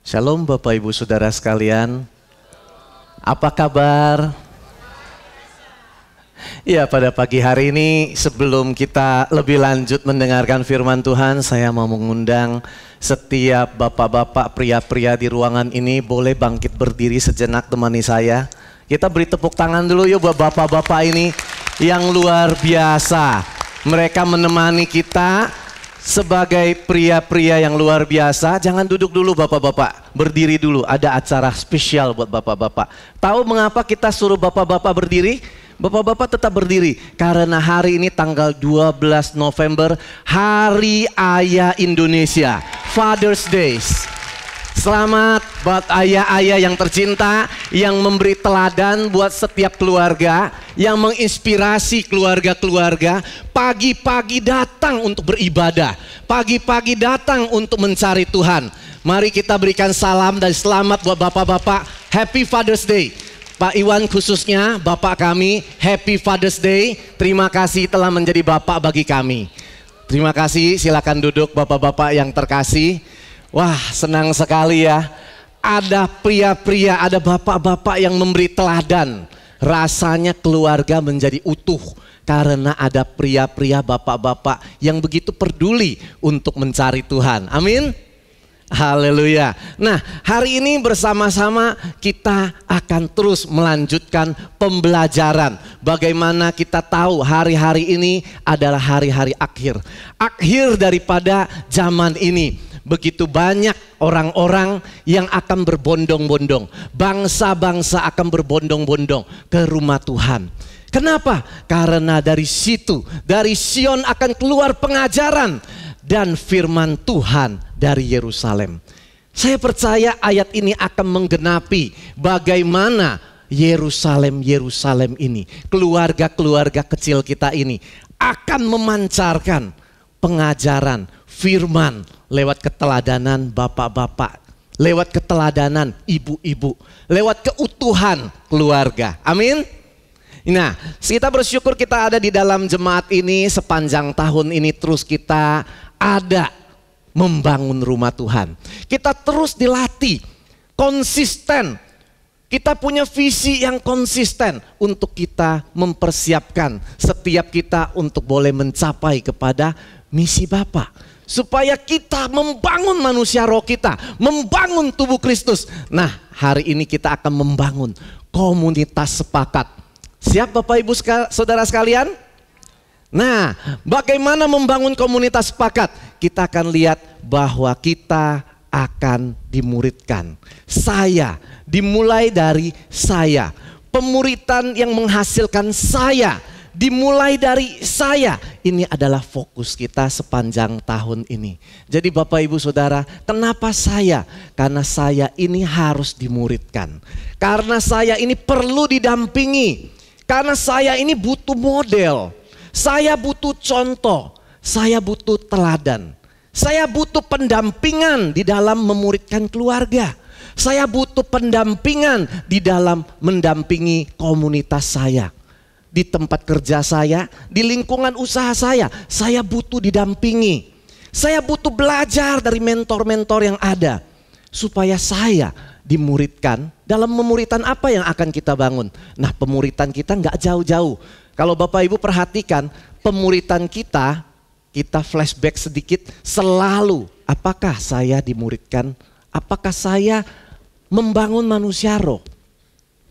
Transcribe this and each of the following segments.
Shalom Bapak Ibu Saudara sekalian. Apa kabar? Ya, pada pagi hari ini sebelum kita lebih lanjut mendengarkan firman Tuhan, saya mau mengundang setiap bapak-bapak, pria-pria di ruangan ini boleh bangkit berdiri sejenak temani saya. Kita beri tepuk tangan dulu yuk buat bapak-bapak ini yang luar biasa. Mereka menemani kita sebagai pria-pria yang luar biasa. Jangan duduk dulu bapak-bapak, berdiri dulu. Ada acara spesial buat bapak-bapak. Tahu mengapa kita suruh bapak-bapak berdiri? Bapak-bapak tetap berdiri karena hari ini tanggal 12 November, Hari Ayah Indonesia, Father's Days. Selamat buat ayah-ayah yang tercinta, yang memberi teladan buat setiap keluarga, yang menginspirasi keluarga-keluarga. Pagi-pagi datang untuk beribadah, pagi-pagi datang untuk mencari Tuhan. Mari kita berikan salam dan selamat buat bapak-bapak. Happy Father's Day. Pak Iwan khususnya, bapak kami, Happy Father's Day. Terima kasih telah menjadi bapak bagi kami. Terima kasih, silakan duduk bapak-bapak yang terkasih. Wah, senang sekali ya. Ada pria-pria, ada bapak-bapak yang memberi teladan. Rasanya keluarga menjadi utuh karena ada pria-pria, bapak-bapak yang begitu peduli untuk mencari Tuhan. Amin. Haleluya. Nah, hari ini bersama-sama kita akan terus melanjutkan pembelajaran. Bagaimana kita tahu hari-hari ini adalah hari-hari akhir. Akhir daripada zaman ini. Begitu banyak orang-orang yang akan berbondong-bondong. Bangsa-bangsa akan berbondong-bondong ke rumah Tuhan. Kenapa? Karena dari situ, dari Sion akan keluar pengajaran dan firman Tuhan dari Yerusalem. Saya percaya ayat ini akan menggenapi bagaimana Yerusalem ini, keluarga-keluarga kecil kita ini akan memancarkan pengajaran firman lewat keteladanan bapak-bapak, lewat keteladanan ibu-ibu, lewat keutuhan keluarga. Amin. Nah, kita bersyukur kita ada di dalam jemaat ini sepanjang tahun ini, terus kita ada membangun rumah Tuhan. Kita terus dilatih, konsisten. Kita punya visi yang konsisten untuk kita mempersiapkan setiap kita untuk boleh mencapai kepada misi Bapa. Supaya kita membangun manusia roh kita, membangun tubuh Kristus. Nah, hari ini kita akan membangun komunitas sepakat. Siap Bapak Ibu Saudara sekalian? Nah, bagaimana membangun komunitas sepakat? Kita akan lihat bahwa kita akan dimuridkan. Saya, dimulai dari saya. Pemuritan yang menghasilkan saya, dimulai dari saya. Ini adalah fokus kita sepanjang tahun ini. Jadi Bapak Ibu Saudara, kenapa saya? Karena saya ini harus dimuridkan. Karena saya ini perlu didampingi. Karena saya ini butuh model. Saya butuh contoh. Saya butuh teladan. Saya butuh pendampingan di dalam memuridkan keluarga. Saya butuh pendampingan di dalam mendampingi komunitas saya. Di tempat kerja saya, di lingkungan usaha saya butuh didampingi. Saya butuh belajar dari mentor-mentor yang ada. Supaya saya dimuridkan. Dalam memuritan apa yang akan kita bangun? Nah, pemuritan kita nggak jauh-jauh. Kalau Bapak Ibu perhatikan, pemuritan kita flashback sedikit selalu. Apakah saya dimuridkan? Apakah saya membangun manusia roh?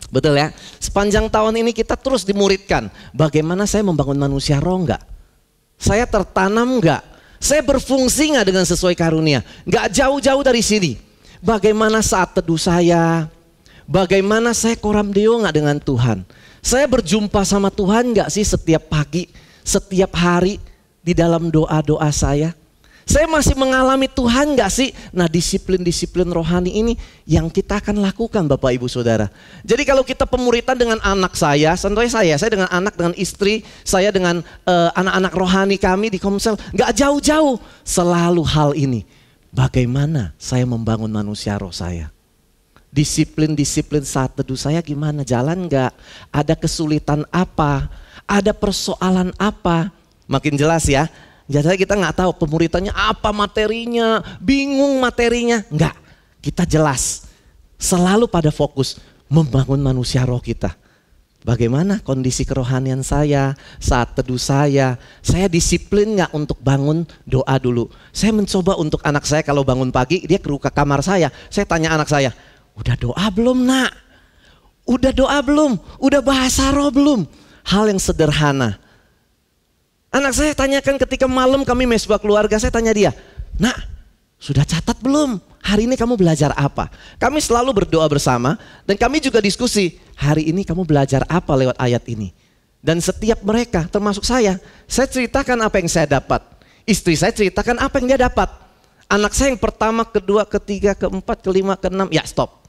Betul ya? Sepanjang tahun ini kita terus dimuridkan. Bagaimana saya membangun manusia roh enggak? Saya tertanam enggak? Saya berfungsi enggak dengan sesuai karunia? Enggak jauh-jauh dari sini. Bagaimana saat teduh saya? Bagaimana saya koram deo enggak dengan Tuhan? Saya berjumpa sama Tuhan enggak sih setiap pagi, setiap hari di dalam doa-doa saya? Saya masih mengalami Tuhan gak sih? Nah, disiplin-disiplin rohani ini yang kita akan lakukan Bapak Ibu Saudara. Jadi kalau kita pemuritan dengan anak saya, contohnya saya dengan anak, dengan istri, saya dengan anak-anak rohani kami di Komsel, gak jauh-jauh. Selalu hal ini. Bagaimana saya membangun manusia roh saya? Disiplin-disiplin saat teduh saya gimana? Jalan gak? Ada kesulitan apa? Ada persoalan apa? Makin jelas ya. Jadi kita nggak tahu pemuritannya apa materinya, bingung materinya. Enggak, kita jelas selalu pada fokus membangun manusia roh kita. Bagaimana kondisi kerohanian saya, saat teduh saya disiplin gak untuk bangun doa dulu. Saya mencoba untuk anak saya kalau bangun pagi, dia ke kamar saya tanya anak saya, udah doa belum nak? Udah doa belum? Udah bahasa roh belum? Hal yang sederhana. Anak saya tanyakan ketika malam kami mesbah keluarga, saya tanya dia, nak sudah catat belum? Hari ini kamu belajar apa? Kami selalu berdoa bersama dan kami juga diskusi. Hari ini kamu belajar apa lewat ayat ini? Dan setiap mereka termasuk saya ceritakan apa yang saya dapat. Istri saya ceritakan apa yang dia dapat. Anak saya yang pertama, kedua, ketiga, keempat, kelima, keenam, ya stop.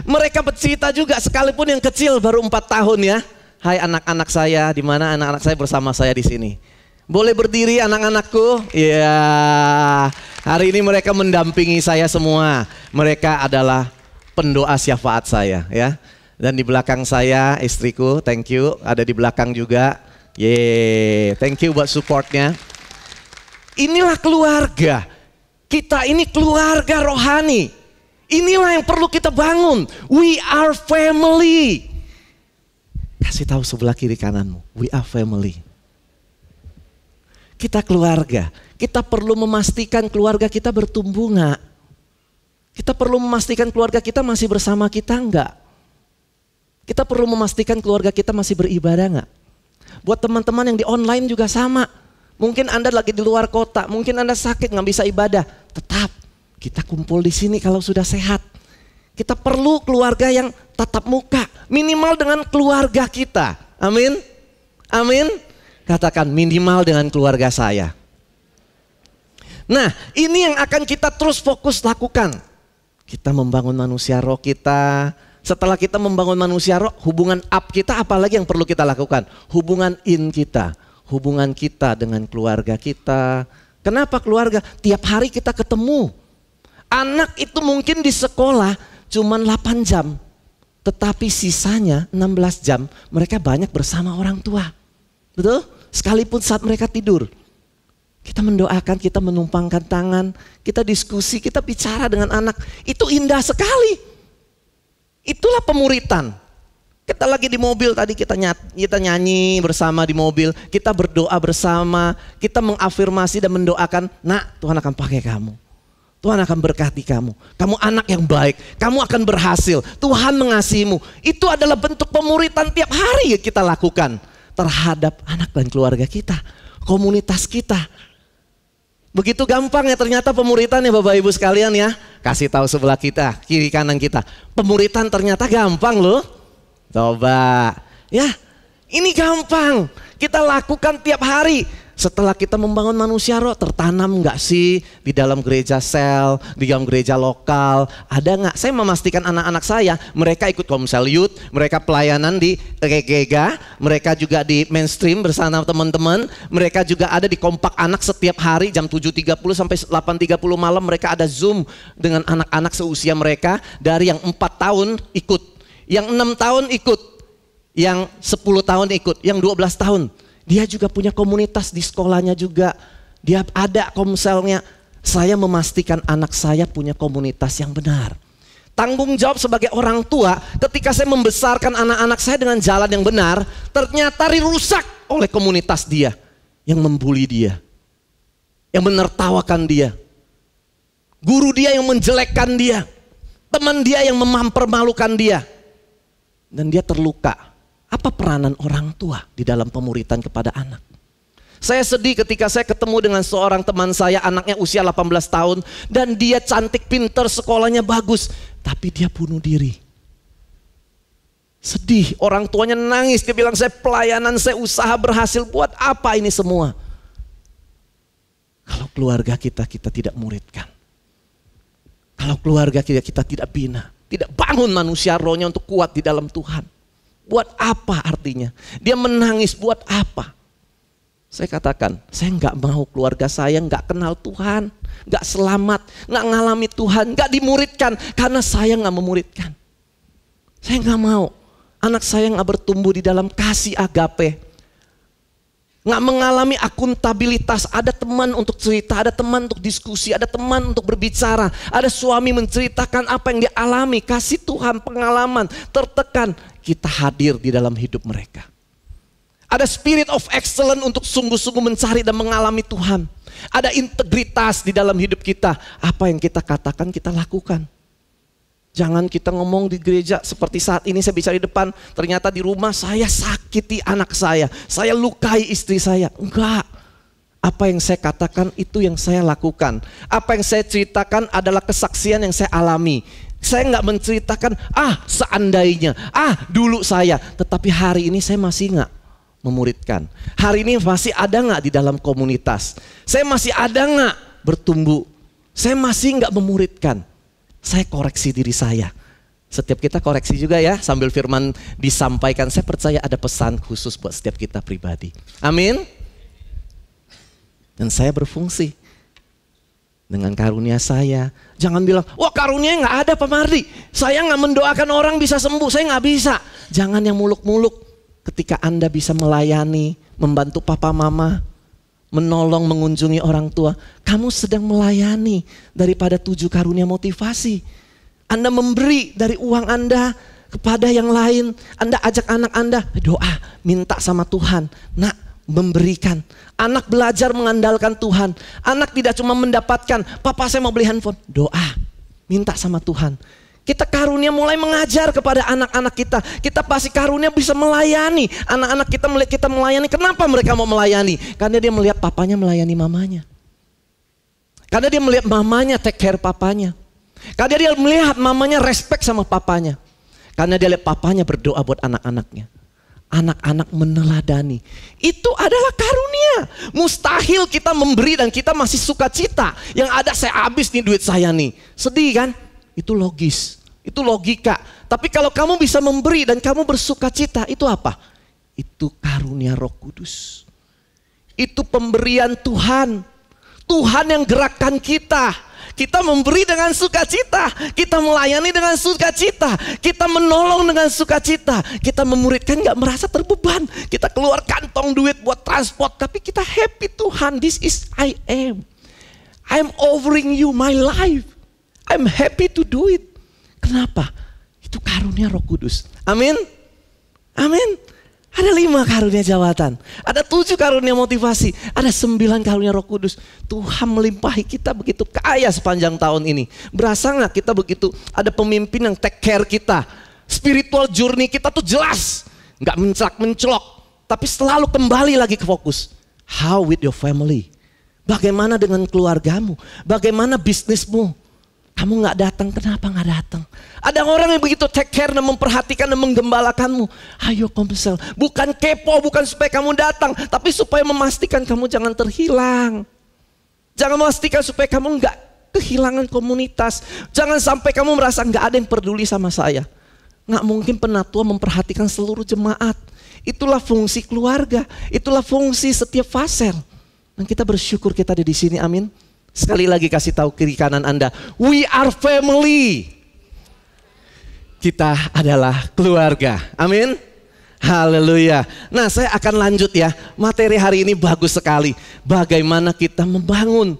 Mereka bercerita juga sekalipun yang kecil baru 4 tahun ya. Hai anak-anak saya, di mana anak-anak saya bersama saya di sini? Boleh berdiri anak-anakku? Ya, hari ini mereka mendampingi saya semua. Mereka adalah pendoa syafaat saya ya. Dan di belakang saya istriku, thank you. Ada di belakang juga. Yeay, thank you buat supportnya. Inilah keluarga. Kita ini keluarga rohani. Inilah yang perlu kita bangun. We are family. Kasih tahu sebelah kiri kananmu, we are family. Kita keluarga, kita perlu memastikan keluarga kita bertumbuh enggak? Kita perlu memastikan keluarga kita masih bersama kita enggak? Kita perlu memastikan keluarga kita masih beribadah enggak? Buat teman-teman yang di online juga sama. Mungkin Anda lagi di luar kota, mungkin Anda sakit nggak bisa ibadah. Tetap kita kumpul di sini kalau sudah sehat. Kita perlu keluarga yang tatap muka, minimal dengan keluarga kita. Amin, amin. Katakan minimal dengan keluarga saya. Nah, ini yang akan kita terus fokus lakukan. Kita membangun manusia roh kita. Setelah kita membangun manusia roh, hubungan up kita apalagi yang perlu kita lakukan? Hubungan in kita. Hubungan kita dengan keluarga kita. Kenapa keluarga? Tiap hari kita ketemu. Anak itu mungkin di sekolah cuma 8 jam. Tetapi sisanya 16 jam mereka banyak bersama orang tua. Betul? Sekalipun saat mereka tidur. Kita mendoakan, kita menumpangkan tangan, kita diskusi, kita bicara dengan anak. Itu indah sekali. Itulah pemuritan. Kita lagi di mobil tadi kita nyanyi bersama di mobil. Kita berdoa bersama, kita mengafirmasi dan mendoakan. Nak, Tuhan akan pakai kamu. Tuhan akan berkati kamu. Kamu anak yang baik, kamu akan berhasil. Tuhan mengasihimu. Itu adalah bentuk pemuritan tiap hari kita lakukan terhadap anak dan keluarga kita, komunitas kita. Begitu gampang ya ternyata pemuritan ya Bapak Ibu sekalian ya. Kasih tahu sebelah kita, kiri kanan kita. Pemuritan ternyata gampang loh. Coba ya, ini gampang. Kita lakukan tiap hari. Setelah kita membangun manusia roh, tertanam nggak sih di dalam gereja sel, di dalam gereja lokal? Ada nggak? Saya memastikan anak-anak saya, mereka ikut Komsel Youth, mereka pelayanan di Tegega, mereka juga di mainstream bersama teman-teman, mereka juga ada di kompak anak setiap hari jam 7.30 sampai 8.30 malam mereka ada Zoom dengan anak-anak seusia mereka dari yang 4 tahun ikut, yang 6 tahun ikut, yang 10 tahun ikut, yang 12 tahun. Dia juga punya komunitas di sekolahnya juga. Dia ada komselnya. Saya memastikan anak saya punya komunitas yang benar. Tanggung jawab sebagai orang tua ketika saya membesarkan anak-anak saya dengan jalan yang benar. Ternyata dirusak oleh komunitas dia. Yang membuli dia. Yang menertawakan dia. Guru dia yang menjelekkan dia. Teman dia yang mempermalukan dia. Dan dia terluka. Apa peranan orang tua di dalam pemuritan kepada anak? Saya sedih ketika saya ketemu dengan seorang teman saya, anaknya usia 18 tahun dan dia cantik, pintar, sekolahnya bagus, tapi dia bunuh diri. Sedih, orang tuanya nangis, dia bilang saya pelayanan, saya usaha berhasil, buat apa ini semua? Kalau keluarga kita tidak muridkan. Kalau keluarga kita tidak bina, tidak bangun manusia rohnya untuk kuat di dalam Tuhan. Buat apa artinya? Dia menangis buat apa? Saya katakan, saya nggak mau keluarga saya nggak kenal Tuhan, nggak selamat, nggak ngalami Tuhan, nggak dimuridkan karena saya nggak memuridkan. Saya nggak mau anak saya nggak bertumbuh di dalam kasih agape, nggak mengalami akuntabilitas. Ada teman untuk cerita, ada teman untuk diskusi, ada teman untuk berbicara. Ada suami menceritakan apa yang dia alami, kasih Tuhan, pengalaman, tertekan. Kita hadir di dalam hidup mereka. Ada spirit of excellence untuk sungguh-sungguh mencari dan mengalami Tuhan. Ada integritas di dalam hidup kita. Apa yang kita katakan, kita lakukan. Jangan kita ngomong di gereja seperti saat ini saya bicara di depan. Ternyata di rumah saya sakiti anak saya lukai istri saya. Enggak. Apa yang saya katakan itu yang saya lakukan. Apa yang saya ceritakan adalah kesaksian yang saya alami. Saya nggak menceritakan, seandainya, dulu saya. Tetapi hari ini saya masih nggak memuridkan. Hari ini masih ada nggak di dalam komunitas? Saya masih ada nggak bertumbuh? Saya masih nggak memuridkan. Saya koreksi diri saya. Setiap kita koreksi juga ya, sambil firman disampaikan. Saya percaya ada pesan khusus buat setiap kita pribadi. Amin. Dan saya berfungsi dengan karunia saya. Jangan bilang, wah karunia nggak ada Pak Mardi. Saya nggak mendoakan orang bisa sembuh, saya nggak bisa. Jangan yang muluk-muluk. Ketika Anda bisa melayani, membantu papa mama, menolong, mengunjungi orang tua, kamu sedang melayani daripada 7 karunia motivasi. Anda memberi dari uang Anda kepada yang lain. Anda ajak anak Anda doa, minta sama Tuhan. Nak, memberikan. Anak belajar mengandalkan Tuhan. Anak tidak cuma mendapatkan, papa saya mau beli handphone. Doa, minta sama Tuhan. Kita karunia mulai mengajar kepada anak-anak kita. Kita pasti karunia bisa melayani. Anak-anak kita melihat kita melayani. Kenapa mereka mau melayani? Karena dia melihat papanya melayani mamanya. Karena dia melihat mamanya take care papanya. Karena dia melihat mamanya respect sama papanya. Karena dia lihat papanya berdoa buat anak-anaknya. Anak-anak meneladani. Itu adalah karunia. Mustahil kita memberi dan kita masih sukacita. Yang ada saya habis nih duit saya nih. Sedih kan? Itu logis. Itu logika. Tapi kalau kamu bisa memberi dan kamu bersukacita, itu apa? Itu karunia Roh Kudus. Itu pemberian Tuhan. Tuhan yang gerakkan kita. Kita memberi dengan sukacita. Kita melayani dengan sukacita. Kita menolong dengan sukacita. Kita memuridkan gak merasa terbeban. Kita keluar kantong duit buat transport. Tapi kita happy Tuhan. This is I am. I'm offering you my life. I'm happy to do it. Kenapa? Itu karunia Roh Kudus. Amin. Amin. Ada 5 karunia jawatan. Ada 7 karunia motivasi. Ada 9 karunia Roh Kudus. Tuhan melimpahi kita begitu kaya sepanjang tahun ini. Berasa gak kita begitu ada pemimpin yang take care kita. Spiritual journey kita tuh jelas. Gak mencelak-mencelok. Tapi selalu kembali lagi ke fokus. How with your family? Bagaimana dengan keluargamu? Bagaimana bisnismu? Kamu gak datang, kenapa gak datang? Ada orang yang begitu take care dan memperhatikan dan menggembalakanmu. Ayo komsel, bukan kepo, bukan supaya kamu datang, tapi supaya memastikan kamu jangan terhilang. Jangan memastikan supaya kamu gak kehilangan komunitas. Jangan sampai kamu merasa gak ada yang peduli sama saya. Gak mungkin penatua memperhatikan seluruh jemaat. Itulah fungsi keluarga, itulah fungsi setiap fasel. Dan kita bersyukur kita ada di sini, amin. Sekali lagi kasih tahu kiri kanan Anda, we are family. Kita adalah keluarga. Amin. Haleluya. Nah, saya akan lanjut ya. Materi hari ini bagus sekali. Bagaimana kita membangun.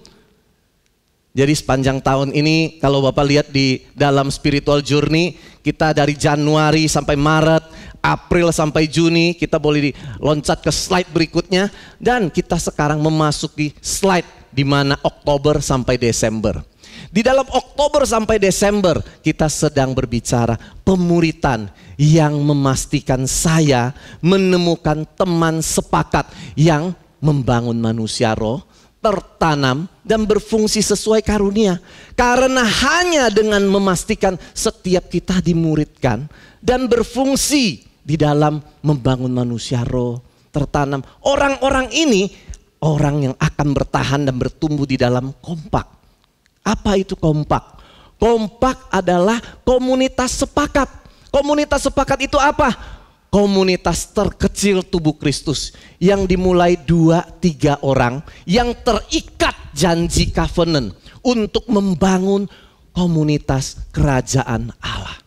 Jadi sepanjang tahun ini kalau Bapak lihat di dalam spiritual journey, kita dari Januari sampai Maret, April sampai Juni, kita boleh loncat ke slide berikutnya. Dan kita sekarang memasuki slide di mana Oktober sampai Desember. Di dalam Oktober sampai Desember kita sedang berbicara pemuritan yang memastikan saya menemukan teman sepakat yang membangun manusia roh, tertanam dan berfungsi sesuai karunia. Karena hanya dengan memastikan setiap kita dimuridkan dan berfungsi di dalam membangun manusia roh, tertanam. Orang-orang ini orang yang akan bertahan dan bertumbuh di dalam kompak. Apa itu kompak? Kompak adalah komunitas sepakat. Komunitas sepakat itu apa? Komunitas terkecil tubuh Kristus yang dimulai 2-3 orang yang terikat janji covenant untuk membangun komunitas kerajaan Allah.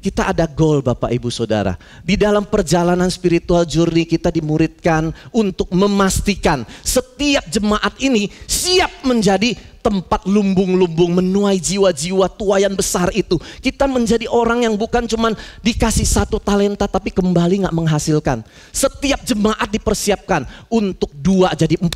kita ada goal Bapak Ibu Saudara. Di dalam perjalanan spiritual journey kita dimuridkan untuk memastikan setiap jemaat ini siap menjadi tempat lumbung-lumbung menuai jiwa-jiwa tuaian besar itu. Kita menjadi orang yang bukan cuman dikasih 1 talenta tapi kembali gak menghasilkan. Setiap jemaat dipersiapkan untuk 2 jadi 4,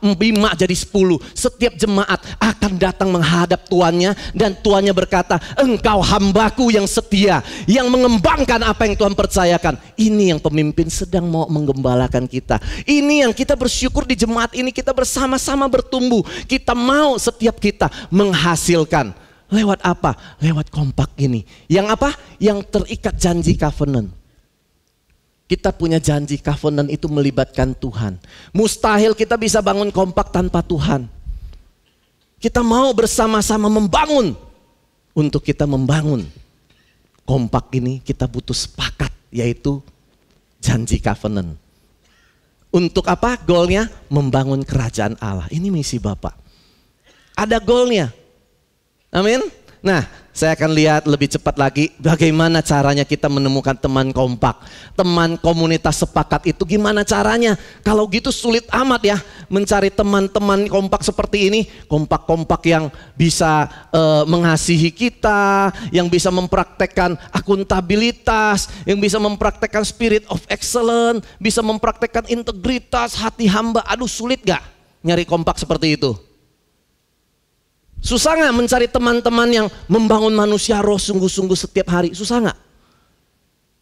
5 jadi 10. Setiap jemaat akan datang menghadap tuannya dan tuannya berkata, engkau hambaku yang setia, yang mengembangkan apa yang Tuhan percayakan. Ini yang pemimpin sedang mau menggembalakan kita. Ini yang kita bersyukur di jemaat ini kita bersama-sama bertumbuh. Kita mau setiap kita menghasilkan. Lewat apa? Lewat kompak ini. Yang apa? Yang terikat janji covenant. Kita punya janji covenant itu melibatkan Tuhan. Mustahil kita bisa bangun kompak tanpa Tuhan. Kita mau bersama-sama membangun. Untuk kita membangun kompak ini kita butuh sepakat, yaitu janji covenant. Untuk apa? Goalnya membangun kerajaan Allah. Ini misi Bapak. Ada goalnya. Amin. Nah, saya akan lihat lebih cepat lagi bagaimana caranya kita menemukan teman kompak. Teman komunitas sepakat itu gimana caranya? Kalau gitu sulit amat ya mencari teman-teman kompak seperti ini. Kompak-kompak yang bisa mengasihi kita, yang bisa mempraktekkan akuntabilitas, yang bisa mempraktekkan spirit of excellence, bisa mempraktekkan integritas, hati hamba. Aduh, sulit gak nyari kompak seperti itu? Susah gak mencari teman-teman yang membangun manusia roh sungguh-sungguh setiap hari? Susah gak?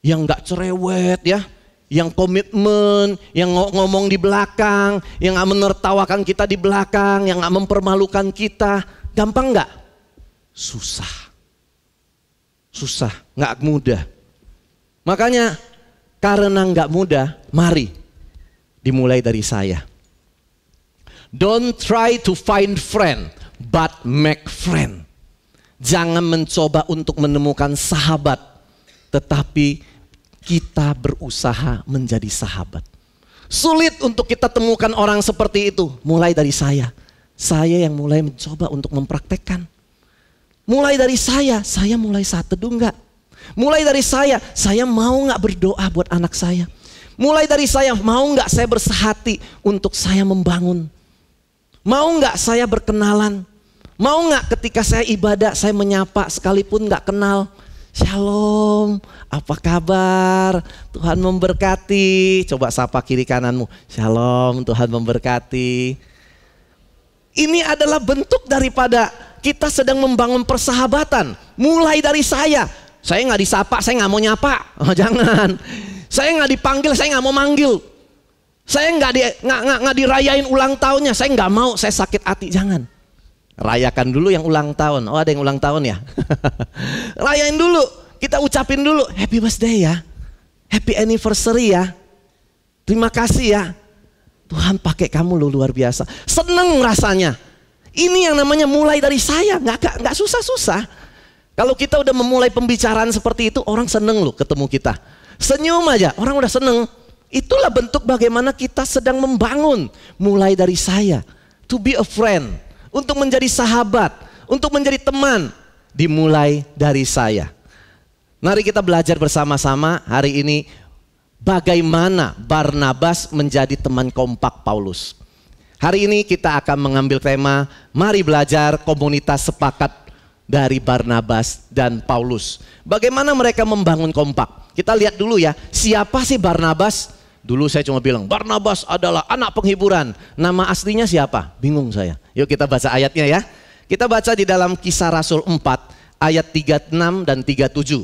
Yang gak cerewet ya, yang komitmen, yang ngomong di belakang, yang gak menertawakan kita di belakang, yang gak mempermalukan kita. Gampang gak? Susah. Susah, gak mudah. Makanya karena gak mudah, mari dimulai dari saya. Don't try to find friend, but make friend. Jangan mencoba untuk menemukan sahabat, tetapi kita berusaha menjadi sahabat. Sulit untuk kita temukan orang seperti itu. Mulai dari saya. Saya yang mulai mencoba untuk mempraktekkan. Mulai dari saya mulai saat teduh enggak? Mulai dari saya mau enggak berdoa buat anak saya? Mulai dari saya, mau enggak saya bersehati untuk saya membangun? Mau enggak saya berkenalan? Mau enggak ketika saya ibadah saya menyapa sekalipun enggak kenal? Shalom, apa kabar? Tuhan memberkati. Coba sapa kiri kananmu. Shalom, Tuhan memberkati. Ini adalah bentuk daripada kita sedang membangun persahabatan. Mulai dari saya nggak disapa, saya nggak mau nyapa. Oh, jangan. Saya nggak dipanggil, saya nggak mau manggil. Saya nggak dirayain ulang tahunnya, saya nggak mau, saya sakit hati. Jangan. Rayakan dulu yang ulang tahun. Oh, ada yang ulang tahun ya? Rayain dulu, kita ucapin dulu happy birthday ya, happy anniversary ya, terima kasih ya, Tuhan pakai kamu lo luar biasa. Seneng rasanya. Ini yang namanya mulai dari saya, nggak susah-susah. Kalau kita udah memulai pembicaraan seperti itu, orang seneng loh ketemu kita. Senyum aja, orang udah seneng. Itulah bentuk bagaimana kita sedang membangun. Mulai dari saya, to be a friend, untuk menjadi sahabat, untuk menjadi teman, dimulai dari saya. Mari kita belajar bersama-sama hari ini bagaimana Barnabas menjadi teman kompak Paulus. Hari ini kita akan mengambil tema, mari belajar komunitas sepakat dari Barnabas dan Paulus. Bagaimana mereka membangun kompak? Kita lihat dulu ya, siapa sih Barnabas? Dulu saya cuma bilang, Barnabas adalah anak penghiburan. Nama aslinya siapa? Bingung saya. Yuk kita baca ayatnya ya. Kita baca di dalam Kisah Rasul 4 ayat 36 dan 37.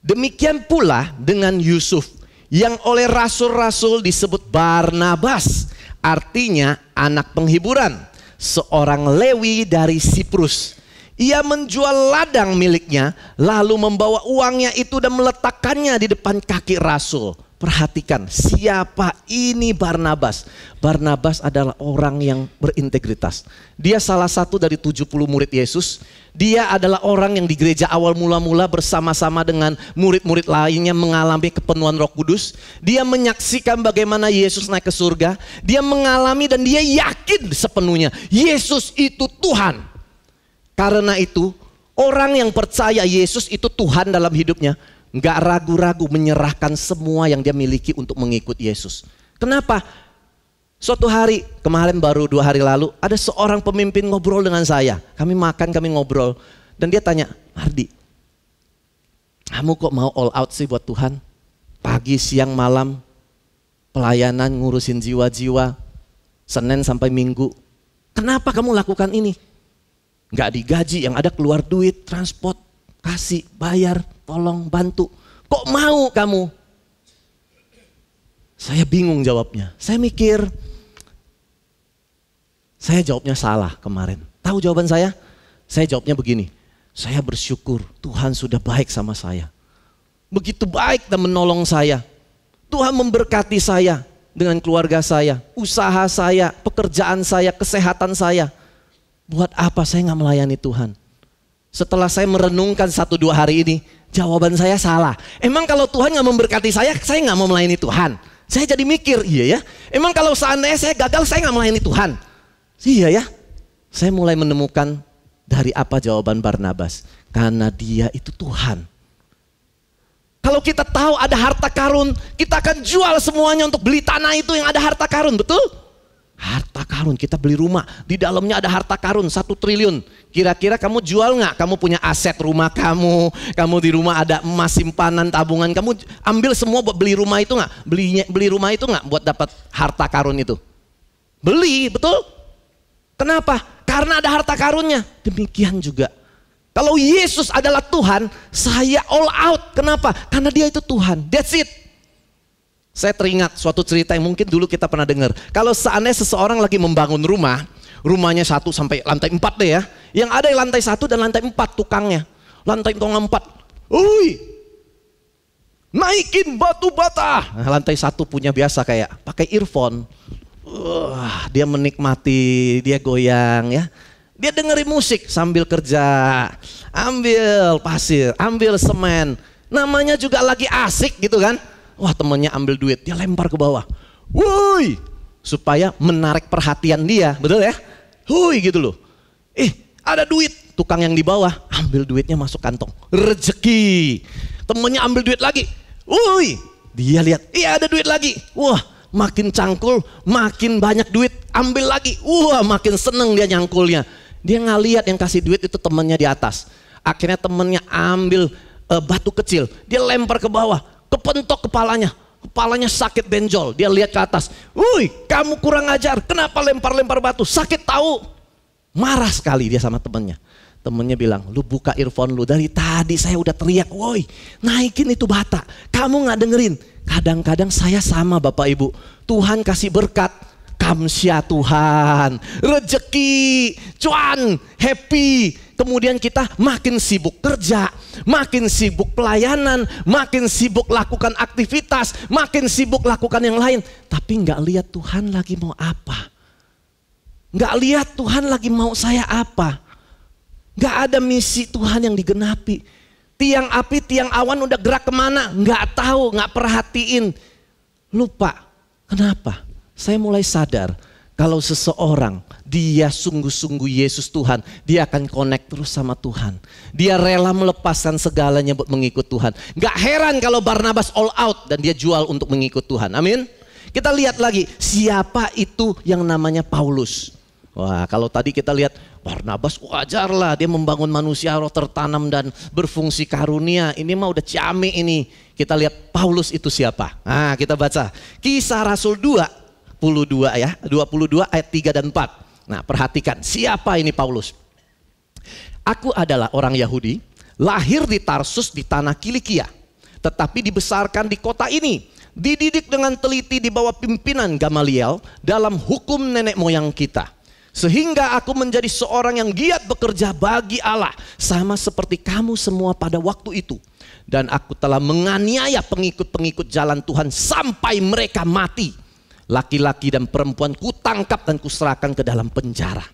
Demikian pula dengan Yusuf yang oleh rasul-rasul disebut Barnabas. Artinya anak penghiburan. Seorang Lewi dari Siprus. Ia menjual ladang miliknya, lalu membawa uangnya itu dan meletakkannya di depan kaki rasul. Perhatikan, siapa ini Barnabas? Barnabas adalah orang yang berintegritas. Dia salah satu dari 70 murid Yesus. Dia adalah orang yang di gereja awal mula-mula bersama-sama dengan murid-murid lainnya mengalami kepenuhan Roh Kudus. Dia menyaksikan bagaimana Yesus naik ke surga. Dia mengalami dan dia yakin sepenuhnya Yesus itu Tuhan. Karena itu Orang yang percaya Yesus itu Tuhan dalam hidupnya, nggak ragu-ragu menyerahkan semua yang dia miliki untuk mengikut Yesus. Kenapa? Suatu hari, kemarin baru 2 hari lalu, ada seorang pemimpin ngobrol dengan saya. Kami makan, kami ngobrol. Dan dia tanya, Ardi, kamu kok mau all out sih buat Tuhan? Pagi, siang, malam, pelayanan, ngurusin jiwa-jiwa, Senin sampai Minggu. Kenapa kamu lakukan ini? Nggak digaji, yang ada keluar duit, transport, kasih, bayar, tolong, bantu. Kok mau kamu? Saya bingung jawabnya. Saya mikir, saya jawabnya salah kemarin. Tahu jawaban saya? Saya jawabnya begini, saya bersyukur Tuhan sudah baik sama saya. Begitu baik dan menolong saya. Tuhan memberkati saya dengan keluarga saya, usaha saya, pekerjaan saya, kesehatan saya. Buat apa saya nggak melayani Tuhan? Setelah saya merenungkan 1-2 hari ini, jawaban saya salah. Emang kalau Tuhan nggak memberkati saya nggak mau melayani Tuhan. Saya jadi mikir, iya ya. Emang kalau seandainya saya gagal, saya nggak melayani Tuhan. Iya ya. Saya mulai menemukan dari apa jawaban Barnabas. Karena dia itu Tuhan. Kalau kita tahu ada harta karun, kita akan jual semuanya untuk beli tanah itu yang ada harta karun, betul? Harta karun, kita beli rumah, di dalamnya ada harta karun 1 triliun. Kira-kira kamu jual nggak? Kamu punya aset rumah kamu di rumah ada emas simpanan tabungan, kamu ambil semua buat beli rumah itu nggak? Beli rumah itu nggak buat dapat harta karun itu? Beli, betul? Kenapa? Karena ada harta karunnya. Demikian juga. Kalau Yesus adalah Tuhan, saya all out. Kenapa? Karena dia itu Tuhan. That's it. Saya teringat suatu cerita yang mungkin dulu kita pernah dengar. Kalau seandainya seseorang lagi membangun rumah, rumahnya 1 sampai lantai 4 deh ya. Yang ada di lantai 1 dan lantai 4 tukangnya. Lantai 4. Naikin batu bata. Nah, lantai 1 punya biasa kayak pakai earphone. Dia menikmati, dia goyang ya. Dia dengerin musik sambil kerja. Ambil pasir, ambil semen. Namanya juga lagi asik gitu kan. Wah, temennya ambil duit, dia lempar ke bawah. Woi, supaya menarik perhatian dia, betul ya? Woi gitu loh. Ada duit, tukang yang di bawah ambil duitnya masuk kantong. Rezeki. Temennya ambil duit lagi. Woi, dia lihat, ada duit lagi. Wah, makin cangkul, makin banyak duit, ambil lagi. Wah, makin seneng dia nyangkulnya. Dia ngeliat yang kasih duit itu temennya di atas. Akhirnya temennya ambil batu kecil, dia lempar ke bawah. Kepentok kepalanya sakit benjol. Dia lihat ke atas, woi kamu kurang ajar, kenapa lempar-lempar batu, sakit tahu. Marah sekali dia sama temennya. Temennya bilang, lu buka earphone lu, dari tadi saya udah teriak, woi naikin itu bata, kamu gak dengerin. Kadang-kadang saya sama Bapak Ibu, Tuhan kasih berkat, kamsya Tuhan, rezeki, cuan, happy. Kemudian kita makin sibuk kerja, makin sibuk pelayanan, makin sibuk lakukan aktivitas, makin sibuk lakukan yang lain. Tapi nggak lihat Tuhan lagi mau apa. Nggak lihat Tuhan lagi mau saya apa. Nggak ada misi Tuhan yang digenapi. Tiang api, tiang awan udah gerak kemana, nggak tahu, nggak perhatiin. Lupa, kenapa? Saya mulai sadar kalau seseorang dia sungguh-sungguh Yesus Tuhan, dia akan connect terus sama Tuhan. Dia rela melepaskan segalanya buat mengikut Tuhan. Gak heran kalau Barnabas all out dan dia jual untuk mengikut Tuhan. Amin. Kita lihat lagi siapa itu yang namanya Paulus. Wah, kalau tadi kita lihat Barnabas wajarlah dia membangun manusia roh tertanam dan berfungsi karunia. Ini mah udah ciamik ini. Kita lihat Paulus itu siapa. Nah, kita baca Kisah Rasul 22 ya, 22 ayat 3 dan 4. Nah, perhatikan siapa ini Paulus. Aku adalah orang Yahudi, lahir di Tarsus di tanah Kilikia, tetapi dibesarkan di kota ini, dididik dengan teliti di bawah pimpinan Gamaliel dalam hukum nenek moyang kita. Sehingga aku menjadi seorang yang giat bekerja bagi Allah, sama seperti kamu semua pada waktu itu. Dan aku telah menganiaya pengikut-pengikut jalan Tuhan sampai mereka mati. Laki-laki dan perempuan kutangkap dan kuserahkan ke dalam penjara.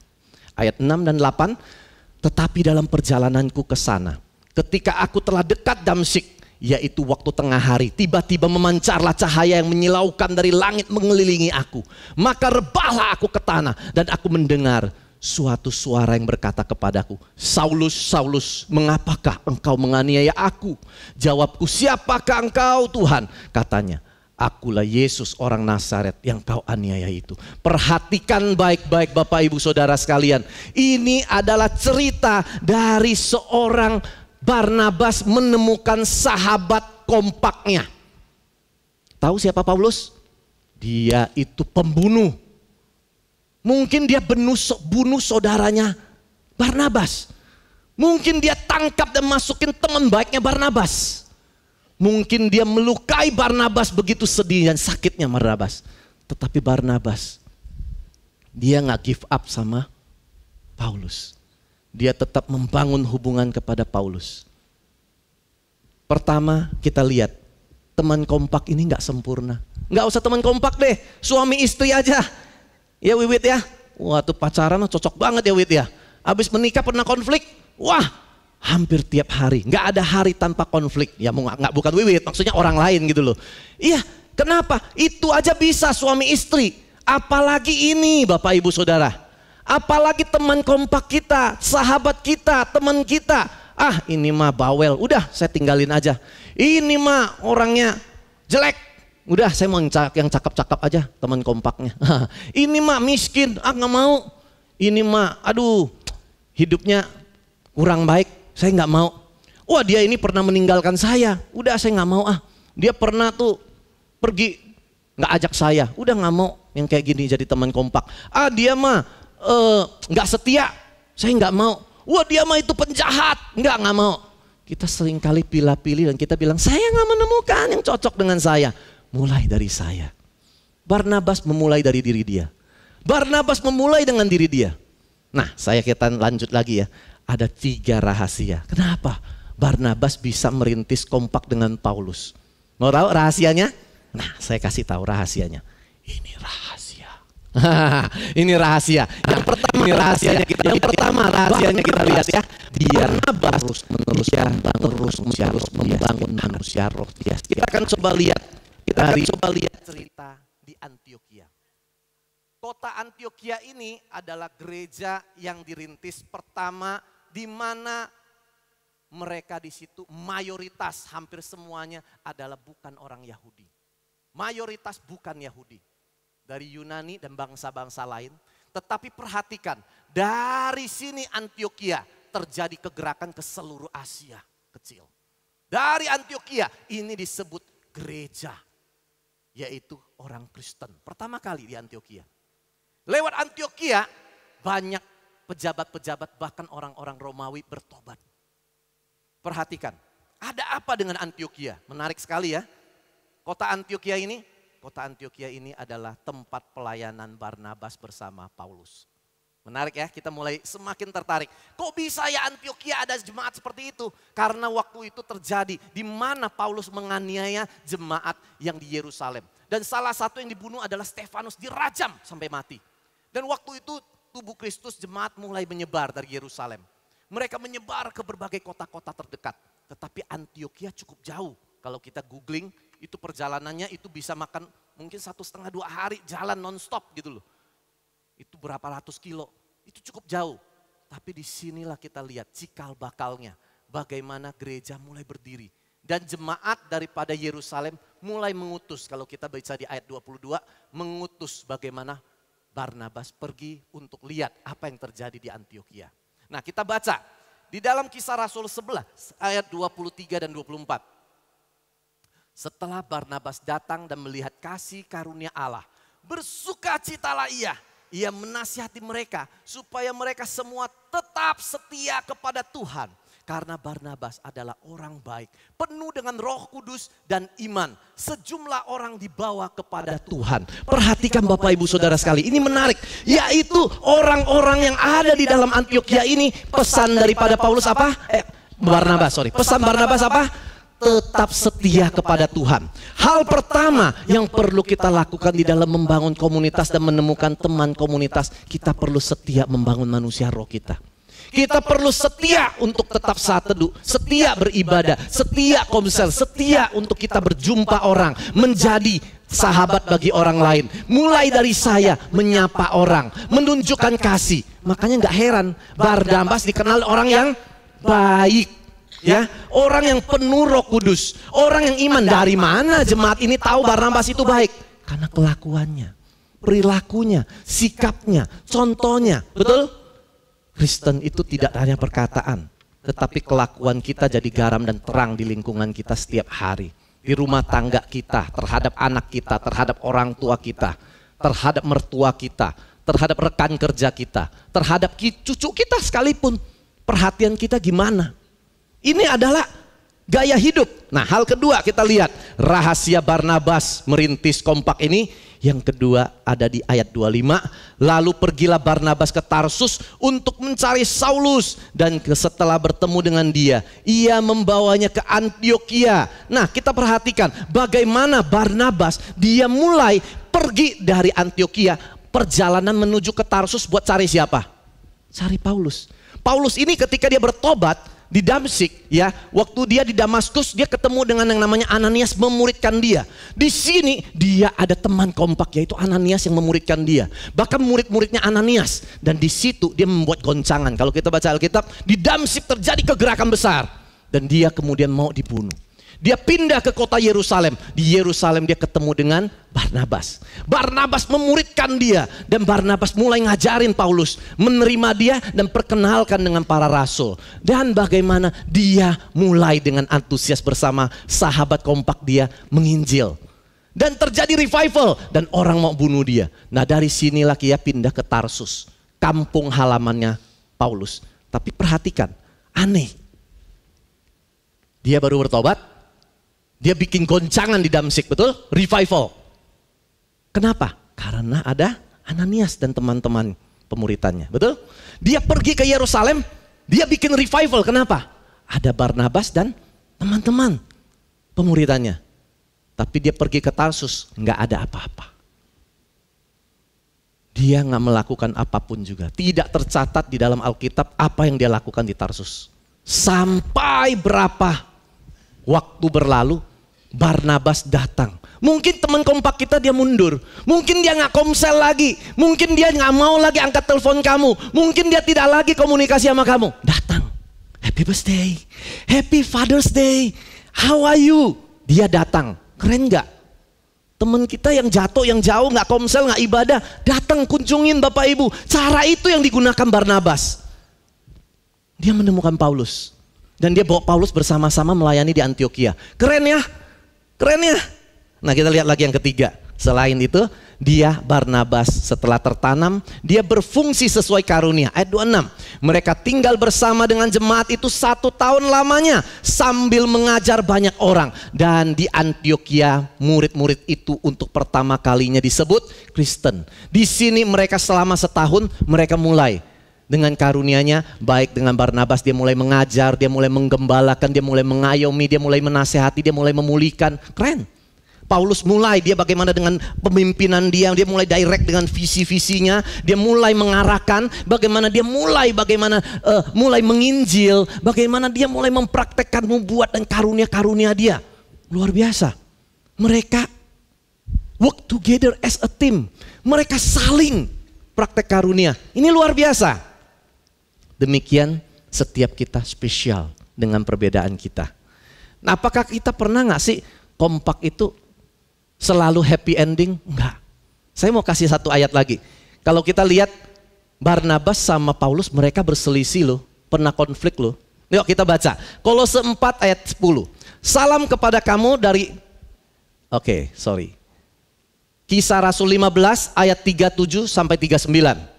Ayat 6 dan 8. Tetapi dalam perjalananku ke sana, ketika aku telah dekat Damsyik, yaitu waktu tengah hari, tiba-tiba memancarlah cahaya yang menyilaukan dari langit mengelilingi aku. Maka rebahlah aku ke tanah dan aku mendengar suatu suara yang berkata kepadaku, Saulus, Saulus, mengapakah engkau menganiaya aku? Jawabku, siapakah engkau Tuhan? Katanya, akulah Yesus orang Nazaret yang kau aniaya itu. Perhatikan baik-baik Bapak Ibu Saudara sekalian. Ini adalah cerita dari seorang Barnabas menemukan sahabat kompaknya. Tahu siapa Paulus? Dia itu pembunuh. Mungkin dia bunuh saudaranya Barnabas. Mungkin dia tangkap dan masukin teman baiknya Barnabas. Mungkin dia melukai Barnabas, begitu sedih dan sakitnya Barnabas. Tetapi Barnabas, dia gak give up sama Paulus. Dia tetap membangun hubungan kepada Paulus. Pertama kita lihat, teman kompak ini gak sempurna. Gak usah teman kompak deh, suami istri aja. Ya Wiwit ya, wah tuh pacaran cocok banget ya Wit ya. Habis menikah pernah konflik, wah hampir tiap hari. Gak ada hari tanpa konflik. Ya bukan Wiwit, maksudnya orang lain gitu loh. Iya, kenapa? Itu aja bisa suami istri. Apalagi ini Bapak Ibu Saudara. Apalagi teman kompak kita, sahabat kita, teman kita. Ah ini mah bawel, udah saya tinggalin aja. Ini mah orangnya jelek. Udah saya mau yang cakep-cakep aja teman kompaknya. Ini mah miskin, nggak mau. Ini mah aduh hidupnya kurang baik, saya nggak mau. Wah dia ini pernah meninggalkan saya, udah saya nggak mau ah. Dia pernah tuh pergi nggak ajak saya, udah nggak mau yang kayak gini jadi teman kompak. Ah dia mah nggak setia, saya nggak mau. Wah dia mah itu penjahat, nggak mau. Kita sering kali pilih-pilih dan kita bilang saya nggak menemukan yang cocok dengan saya. Mulai dari saya. Barnabas memulai dari diri dia. Barnabas memulai dengan diri dia. Nah kita lanjut lagi ya. Ada 3 rahasia. Kenapa Barnabas bisa merintis kompak dengan Paulus? Mau tahu rahasianya? Nah saya kasih tahu rahasianya. Ini rahasia. Ini rahasia. Yang pertama rahasianya kita lihat ya. Barnabas terus menerus membangun manusia roh. Kita akan coba lihat. Kita coba lihat cerita di Antioquia. Kota Antioquia ini adalah gereja yang dirintis pertama di mana mereka di situ mayoritas hampir semuanya adalah bukan orang Yahudi. Mayoritas bukan Yahudi. Dari Yunani dan bangsa-bangsa lain. Tetapi perhatikan, dari sini Antioquia terjadi kegerakan ke seluruh Asia kecil. Dari Antioquia ini disebut gereja. Yaitu orang Kristen. Pertama kali di Antioquia. Lewat Antioquia banyak pejabat-pejabat bahkan orang-orang Romawi bertobat. Perhatikan, ada apa dengan Antioquia? Menarik sekali ya. Kota Antioquia ini adalah tempat pelayanan Barnabas bersama Paulus. Menarik ya, kita mulai semakin tertarik. Kok bisa ya Antioquia ada jemaat seperti itu? Karena waktu itu terjadi di mana Paulus menganiaya jemaat yang di Yerusalem. Dan salah satu yang dibunuh adalah Stefanus, dirajam sampai mati. Dan waktu itu tubuh Kristus jemaat mulai menyebar dari Yerusalem. Mereka menyebar ke berbagai kota-kota terdekat. Tetapi Antioquia cukup jauh. Kalau kita googling, itu perjalanannya itu bisa makan mungkin 1,5-2 hari jalan non-stop gitu loh. Itu berapa ratus kilo, itu cukup jauh. Tapi disinilah kita lihat cikal bakalnya. Bagaimana gereja mulai berdiri. Dan jemaat daripada Yerusalem mulai mengutus. Kalau kita baca di ayat 22, mengutus bagaimana Barnabas pergi untuk lihat apa yang terjadi di Antioquia. Nah kita baca di dalam Kisah Rasul 11 ayat 23 dan 24. Setelah Barnabas datang dan melihat kasih karunia Allah, bersukacitalah ia. Ia menasihati mereka supaya mereka semua tetap setia kepada Tuhan. Karena Barnabas adalah orang baik, penuh dengan Roh Kudus dan iman. Sejumlah orang dibawa kepada Tuhan. Perhatikan Bapak Ibu Saudara sekali, ini menarik. Yaitu orang-orang yang ada di dalam Antioquia ini, pesan daripada Paulus apa? Pesan Barnabas apa? Tetap setia kepada Tuhan. Hal pertama yang perlu kita lakukan di dalam membangun komunitas dan menemukan teman komunitas, kita perlu setia membangun manusia roh kita. Kita perlu setia untuk tetap saat teduh, setia beribadah, setia komsel, setia untuk kita berjumpa orang, menjadi sahabat bagi orang lain. Mulai dari saya menyapa orang, menunjukkan kasih. Makanya nggak heran Barnabas dikenal orang yang baik. Ya, orang yang penuh Roh Kudus, orang yang iman. Dari mana jemaat ini tahu Barnabas itu baik? Karena kelakuannya, perilakunya, sikapnya, contohnya. Betul? Kristen itu tidak hanya perkataan, tetapi kelakuan kita jadi garam dan terang di lingkungan kita setiap hari. Di rumah tangga kita, terhadap anak kita, terhadap orang tua kita, terhadap mertua kita, terhadap rekan kerja kita, terhadap cucu kita sekalipun. Perhatian kita gimana? Ini adalah gaya hidup. Nah, hal kedua kita lihat rahasia Barnabas merintis kompak ini. Yang kedua ada di ayat 25. Lalu pergilah Barnabas ke Tarsus untuk mencari Saulus. Dan setelah bertemu dengan dia, ia membawanya ke Antiokhia. Nah, kita perhatikan bagaimana Barnabas dia mulai pergi dari Antiokhia. Perjalanan menuju ke Tarsus buat cari siapa? Cari Paulus. Paulus ini ketika dia bertobat di Damsyik, ya, waktu dia di Damaskus dia ketemu dengan yang namanya Ananias memuridkan dia. Di sini dia ada teman kompak yaitu Ananias yang memuridkan dia. Bahkan murid-muridnya Ananias, dan di situ dia membuat goncangan. Kalau kita baca Alkitab, di Damsyik terjadi kegerakan besar dan dia kemudian mau dibunuh. Dia pindah ke kota Yerusalem. Di Yerusalem dia ketemu dengan Barnabas. Barnabas memuridkan dia dan Barnabas mulai ngajarin Paulus, menerima dia dan perkenalkan dengan para rasul. Dan bagaimana dia mulai dengan antusias bersama sahabat kompak dia menginjil. Dan terjadi revival dan orang mau bunuh dia. Nah, dari sinilah dia pindah ke Tarsus, kampung halamannya Paulus. Tapi perhatikan, aneh. Dia baru bertobat. Dia bikin goncangan di Damsyik, betul? Revival. Kenapa? Karena ada Ananias dan teman-teman pemuritannya, betul? Dia pergi ke Yerusalem, dia bikin revival. Kenapa? Ada Barnabas dan teman-teman pemuritannya. Tapi dia pergi ke Tarsus, nggak ada apa-apa. Dia nggak melakukan apapun juga. Tidak tercatat di dalam Alkitab apa yang dia lakukan di Tarsus. Sampai berapa waktu berlalu, Barnabas datang. Mungkin teman kompak kita dia mundur. Mungkin dia nggak komsel lagi. Mungkin dia nggak mau lagi angkat telepon kamu. Mungkin dia tidak lagi komunikasi sama kamu. Datang. Happy birthday. Happy Father's Day. How are you? Dia datang. Keren nggak? Teman kita yang jatuh, yang jauh, nggak komsel, nggak ibadah, datang kunjungin Bapak Ibu. Cara itu yang digunakan Barnabas. Dia menemukan Paulus. Dan dia bawa Paulus bersama-sama melayani di Antiokhia. Keren ya? Keren ya? Nah, kita lihat lagi yang ketiga. Selain itu, dia Barnabas setelah tertanam, dia berfungsi sesuai karunia. Ayat 26. Mereka tinggal bersama dengan jemaat itu 1 tahun lamanya sambil mengajar banyak orang. Dan di Antiokhia murid-murid itu untuk pertama kalinya disebut Kristen. Di sini mereka selama setahun mereka mulai dengan karunia-Nya, baik dengan Barnabas dia mulai mengajar, dia mulai menggembalakan, dia mulai mengayomi, dia mulai menasehati, dia mulai memulihkan. Keren. Paulus mulai, dia bagaimana dengan pemimpinan dia mulai direct dengan visi-visinya, dia mulai mengarahkan, bagaimana dia mulai menginjil, bagaimana dia mulai mempraktekkan nubuat dan karunia-karunia dia. Luar biasa. Mereka work together as a team. Mereka saling praktek karunia. Ini luar biasa. Demikian setiap kita spesial dengan perbedaan kita. Nah, apakah kita pernah nggak sih kompak itu selalu happy ending? Enggak. Saya mau kasih satu ayat lagi. Kalau kita lihat Barnabas sama Paulus mereka berselisih loh, pernah konflik loh. Yuk kita baca. Kolose 4 ayat 10. Salam kepada kamu dari Kisah Rasul 15 ayat 37 sampai 39.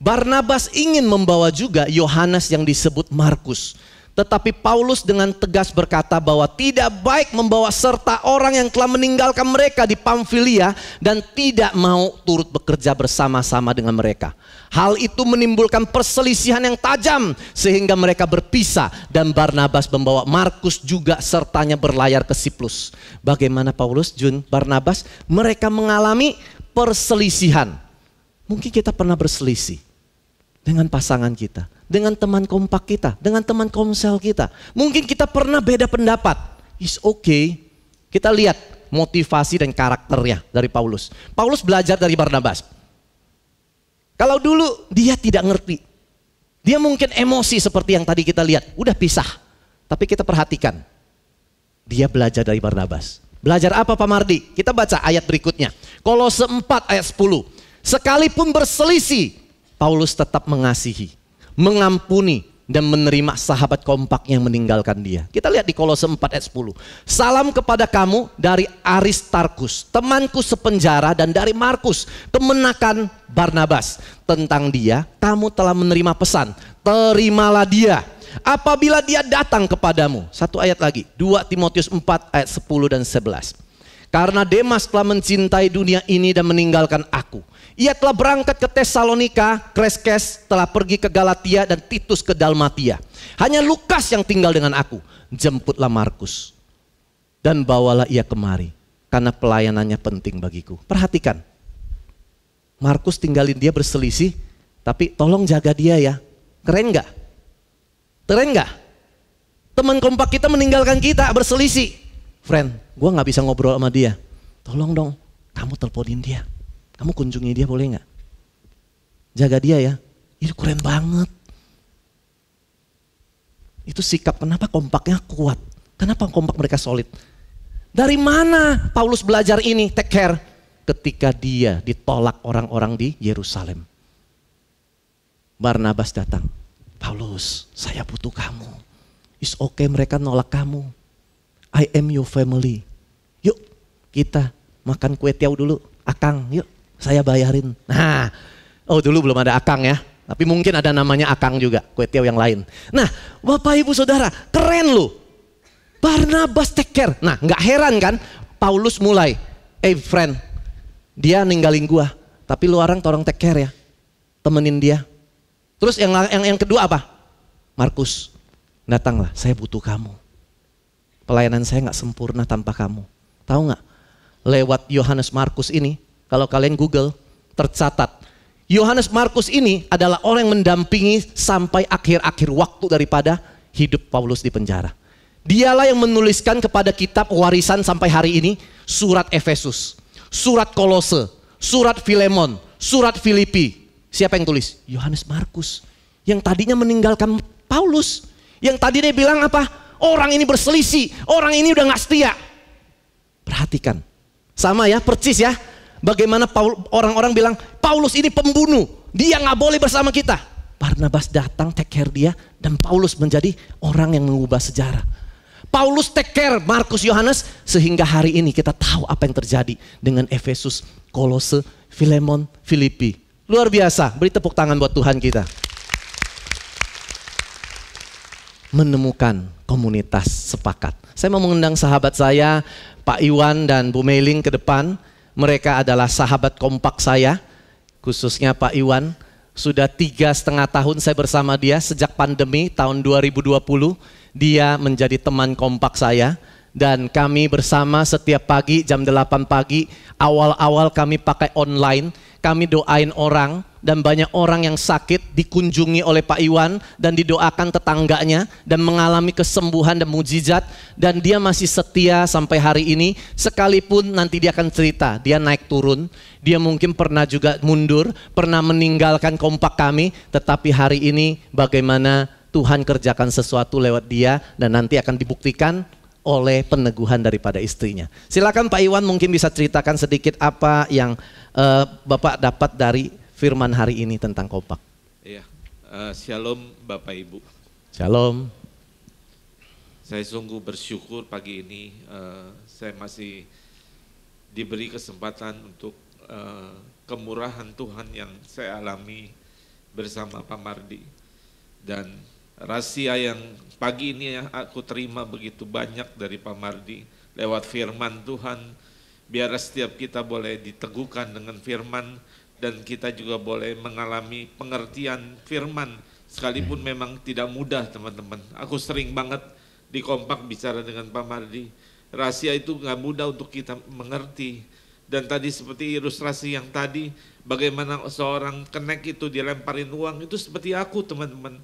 Barnabas ingin membawa juga Yohanes yang disebut Markus. Tetapi Paulus dengan tegas berkata bahwa tidak baik membawa serta orang yang telah meninggalkan mereka di Pamfilia dan tidak mau turut bekerja bersama-sama dengan mereka. Hal itu menimbulkan perselisihan yang tajam sehingga mereka berpisah dan Barnabas membawa Markus juga sertanya berlayar ke Siprus. Bagaimana Paulus, Barnabas? Mereka mengalami perselisihan. Mungkin kita pernah berselisih dengan pasangan kita, dengan teman kompak kita, dengan teman komsel kita. Mungkin kita pernah beda pendapat. It's okay. Kita lihat motivasi dan karakternya dari Paulus. Paulus belajar dari Barnabas. Kalau dulu dia tidak ngerti, dia mungkin emosi seperti yang tadi kita lihat, udah pisah. Tapi kita perhatikan, dia belajar dari Barnabas. Belajar apa Pak Mardi? Kita baca ayat berikutnya. Kolose 4 ayat 10. Sekalipun berselisih, Paulus tetap mengasihi, mengampuni, dan menerima sahabat kompak yang meninggalkan dia. Kita lihat di Kolose 4 ayat 10. Salam kepada kamu dari Aristarkus, temanku sepenjara, dan dari Markus, kemenakan Barnabas. Tentang dia, kamu telah menerima pesan. Terimalah dia apabila dia datang kepadamu. Satu ayat lagi, 2 Timotius 4 ayat 10 dan 11. Karena Demas telah mencintai dunia ini dan meninggalkan aku. Ia telah berangkat ke Tesalonika, Kreskes telah pergi ke Galatia, dan Titus ke Dalmatia. Hanya Lukas yang tinggal dengan aku. Jemputlah Markus dan bawalah ia kemari, karena pelayanannya penting bagiku. Perhatikan, Markus tinggalin dia berselisih, tapi tolong jaga dia ya. Keren gak? Keren gak? Teman kompak kita meninggalkan kita berselisih. Friend, gue gak bisa ngobrol sama dia. Tolong dong, kamu teleponin dia. Kamu kunjungi dia boleh gak? Jaga dia ya. Itu keren banget. Itu sikap, kenapa kompaknya kuat? Kenapa kompak mereka solid? Dari mana Paulus belajar ini? Take care. Ketika dia ditolak orang-orang di Yerusalem. Barnabas datang. Paulus, saya butuh kamu. It's okay mereka nolak kamu. I am your family. Yuk kita makan kue tiaw dulu. Akang, yuk saya bayarin. Nah, oh dulu belum ada akang ya. Tapi mungkin ada namanya akang juga, kue tiaw yang lain. Nah, Bapak Ibu Saudara, keren loh. Barnabas take care. Nah, nggak heran kan? Paulus mulai, friend, dia ninggalin gua, tapi lu orang tolong take care ya, temenin dia. Terus yang kedua apa? Markus, datanglah, saya butuh kamu. Pelayanan saya nggak sempurna tanpa kamu. Tahu nggak? Lewat Yohanes Markus ini, kalau kalian Google, tercatat. Yohanes Markus ini adalah orang yang mendampingi sampai akhir-akhir waktu daripada hidup Paulus di penjara. Dialah yang menuliskan kepada kitab warisan sampai hari ini, surat Efesus, surat Kolose, surat Filemon, surat Filipi. Siapa yang tulis? Yohanes Markus. Yang tadinya meninggalkan Paulus. Yang tadi dia bilang apa? Orang ini berselisih, orang ini udah gak setia. Perhatikan, sama ya, percis ya. Bagaimana orang-orang bilang, Paulus ini pembunuh, dia gak boleh bersama kita. Barnabas datang take care dia, dan Paulus menjadi orang yang mengubah sejarah. Paulus take care Markus, Yohanes, sehingga hari ini kita tahu apa yang terjadi dengan Efesus, Kolose, Filemon, Filipi. Luar biasa, beri tepuk tangan buat Tuhan kita. Menemukan komunitas sepakat. Saya mau mengundang sahabat saya, Pak Iwan dan Bu Meling ke depan. Mereka adalah sahabat kompak saya, khususnya Pak Iwan. Sudah 3,5 tahun saya bersama dia sejak pandemi tahun 2020. Dia menjadi teman kompak saya. Dan kami bersama setiap pagi jam 8 pagi, awal-awal kami pakai online. Kami doain orang, dan banyak orang yang sakit dikunjungi oleh Pak Iwan dan didoakan tetangganya dan mengalami kesembuhan dan mujizat, dan dia masih setia sampai hari ini. Sekalipun nanti dia akan cerita, dia naik turun, dia mungkin pernah juga mundur, pernah meninggalkan kompak kami, tetapi hari ini bagaimana Tuhan kerjakan sesuatu lewat dia, dan nanti akan dibuktikan oleh peneguhan daripada istrinya. Silakan Pak Iwan mungkin bisa ceritakan sedikit apa yang Bapak dapat dari firman hari ini tentang kompak. Iya, shalom Bapak Ibu. Shalom. Saya sungguh bersyukur pagi ini saya masih diberi kesempatan untuk kemurahan Tuhan yang saya alami bersama Pak Mardi. Dan rahasia yang pagi ini aku terima begitu banyak dari Pak Mardi lewat firman Tuhan. Biar setiap kita boleh diteguhkan dengan firman, dan kita juga boleh mengalami pengertian firman, sekalipun memang tidak mudah teman-teman. Aku sering banget di kompak bicara dengan Pak Mardi, rahasia itu gak mudah untuk kita mengerti. Dan tadi seperti ilustrasi yang tadi, bagaimana seorang kenek itu dilemparin uang, itu seperti aku teman-teman.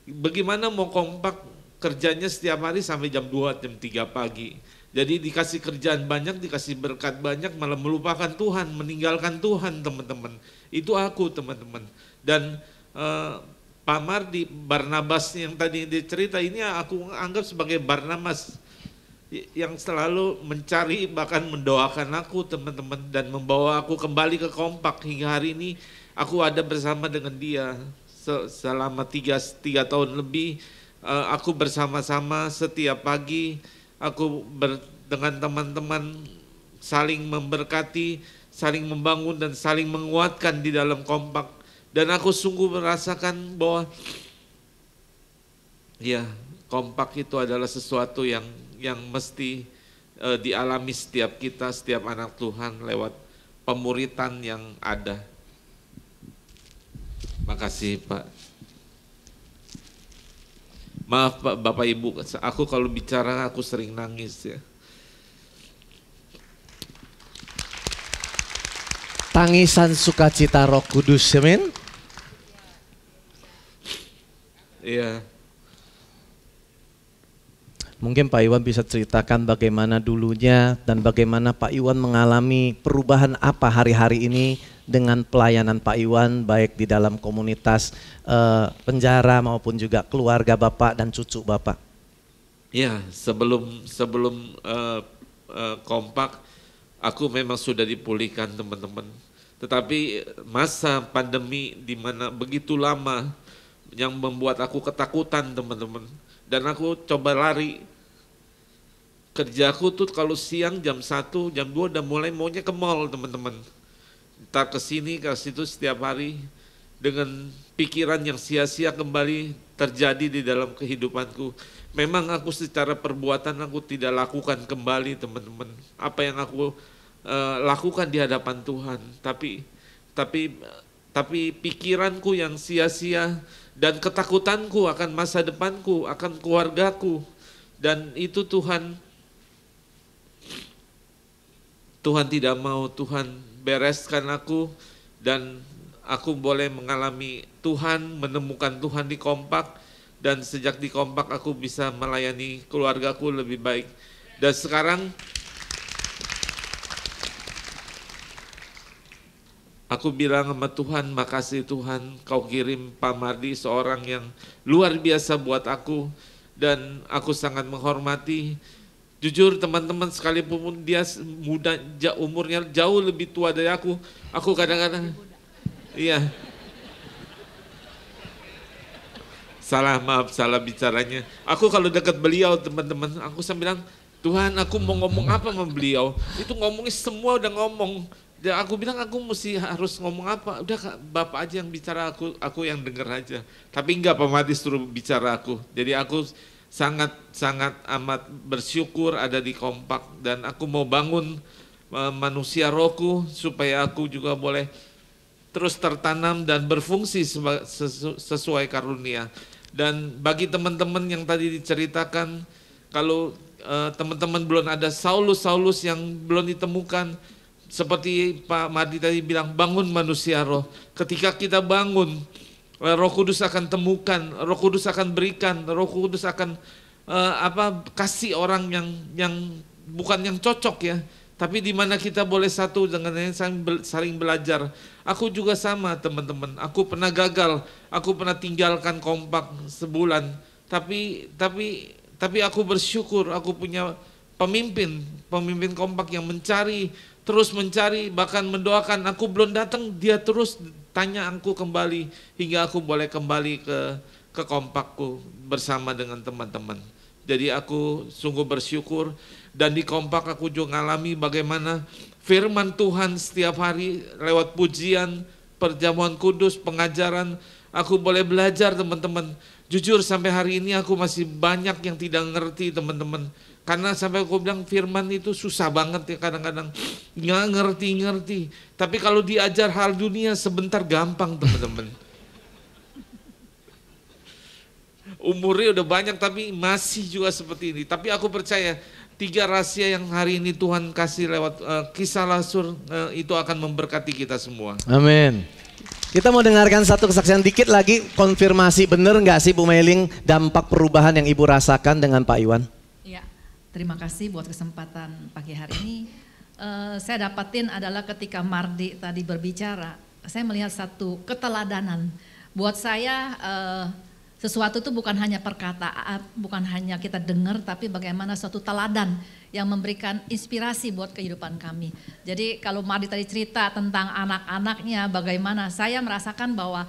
Bagaimana mau kompak kerjanya setiap hari sampai jam 2, jam 3 pagi. Jadi dikasih kerjaan banyak, dikasih berkat banyak, malah melupakan Tuhan, meninggalkan Tuhan teman-teman. Itu aku teman-teman. Dan Pak Mardi, Barnabas yang tadi dicerita ini aku anggap sebagai Barnabas yang selalu mencari bahkan mendoakan aku teman-teman dan membawa aku kembali ke Kompak. Hingga hari ini aku ada bersama dengan dia selama 3 tahun lebih. Aku bersama-sama setiap pagi, aku dengan teman-teman saling memberkati, saling membangun dan saling menguatkan di dalam Kompak. Dan aku sungguh merasakan bahwa ya Kompak itu adalah sesuatu yang mesti dialami setiap kita, setiap anak Tuhan lewat pemuritan yang ada. Makasih Pak. Maaf Pak, Bapak Ibu, aku kalau bicara aku sering nangis ya. Tangisan sukacita Roh Kudus, amin. Iya. Mungkin Pak Iwan bisa ceritakan bagaimana dulunya dan bagaimana Pak Iwan mengalami perubahan apa hari-hari ini dengan pelayanan Pak Iwan baik di dalam komunitas penjara maupun juga keluarga Bapak dan cucu Bapak. Ya, sebelum Kompak aku memang sudah dipulihkan teman-teman. Tetapi masa pandemi di mana begitu lama yang membuat aku ketakutan teman-teman. Dan aku coba lari. Kerjaku tuh kalau siang jam 1, jam 2 udah mulai maunya ke mall teman-teman. Entar ke sini ke situ setiap hari dengan pikiran yang sia-sia kembali terjadi di dalam kehidupanku. Memang aku secara perbuatan aku tidak lakukan kembali teman-teman. Apa yang aku lakukan di hadapan Tuhan. Tapi pikiranku yang sia-sia dan ketakutanku akan masa depanku, akan keluargaku. Dan itu Tuhan tidak mau. Tuhan bereskan aku dan aku boleh mengalami Tuhan, menemukan Tuhan di Kompak. Dan sejak di Kompak aku bisa melayani keluargaku lebih baik. Dan sekarang aku bilang sama Tuhan, makasih Tuhan kau kirim Pak Mardi seorang yang luar biasa buat aku. Dan aku sangat menghormati. Jujur teman-teman sekalipun dia muda, umurnya jauh lebih tua dari aku kadang-kadang, iya. Salah bicaranya. Aku kalau dekat beliau teman-teman, aku sambil bilang, Tuhan aku mau ngomong apa sama beliau. Itu ngomongnya semua udah ngomong. Dan aku bilang aku mesti harus ngomong apa, udah Bapak aja yang bicara, aku yang denger aja. Tapi enggak, Pak Mati suruh bicara aku. Jadi aku sangat amat bersyukur ada di Kompak dan aku mau bangun manusia rohku supaya aku juga boleh terus tertanam dan berfungsi sesuai karunia. Dan bagi teman-teman yang tadi diceritakan, kalau teman-teman belum ada Saulus yang belum ditemukan, seperti Pak Mardi tadi bilang, bangun manusia roh. Ketika kita bangun, Roh Kudus akan temukan, Roh Kudus akan berikan, Roh Kudus akan kasih orang yang bukan yang cocok ya, tapi di mana kita boleh satu dengan yang saling belajar. Aku juga sama teman-teman, aku pernah gagal, aku pernah tinggalkan Kompak sebulan, tapi aku bersyukur aku punya pemimpin Kompak yang terus mencari, bahkan mendoakan. Aku belum datang, dia terus tanya aku kembali, hingga aku boleh kembali ke Kompakku bersama dengan teman-teman. Jadi aku sungguh bersyukur, dan di Kompak aku juga ngalami bagaimana firman Tuhan setiap hari lewat pujian, perjamuan kudus, pengajaran, aku boleh belajar teman-teman. Jujur sampai hari ini aku masih banyak yang tidak ngerti teman-teman. Karena sampai aku bilang firman itu susah banget ya kadang-kadang, nggak ngerti. Tapi kalau diajar hal dunia sebentar gampang teman-teman. Umurnya udah banyak tapi masih juga seperti ini. Tapi aku percaya 3 rahasia yang hari ini Tuhan kasih lewat kisah Lasur itu akan memberkati kita semua. Amin. Kita mau dengarkan satu kesaksian dikit lagi, konfirmasi bener nggak sih Bu Meiling dampak perubahan yang Ibu rasakan dengan Pak Iwan? Iya, terima kasih buat kesempatan pagi hari ini. Saya dapatin adalah ketika Mardi tadi berbicara, saya melihat satu keteladanan. Buat saya sesuatu itu bukan hanya perkataan, bukan hanya kita dengar, tapi bagaimana suatu teladan yang memberikan inspirasi buat kehidupan kami. Jadi kalau Mardi tadi cerita tentang anak-anaknya, bagaimana saya merasakan bahwa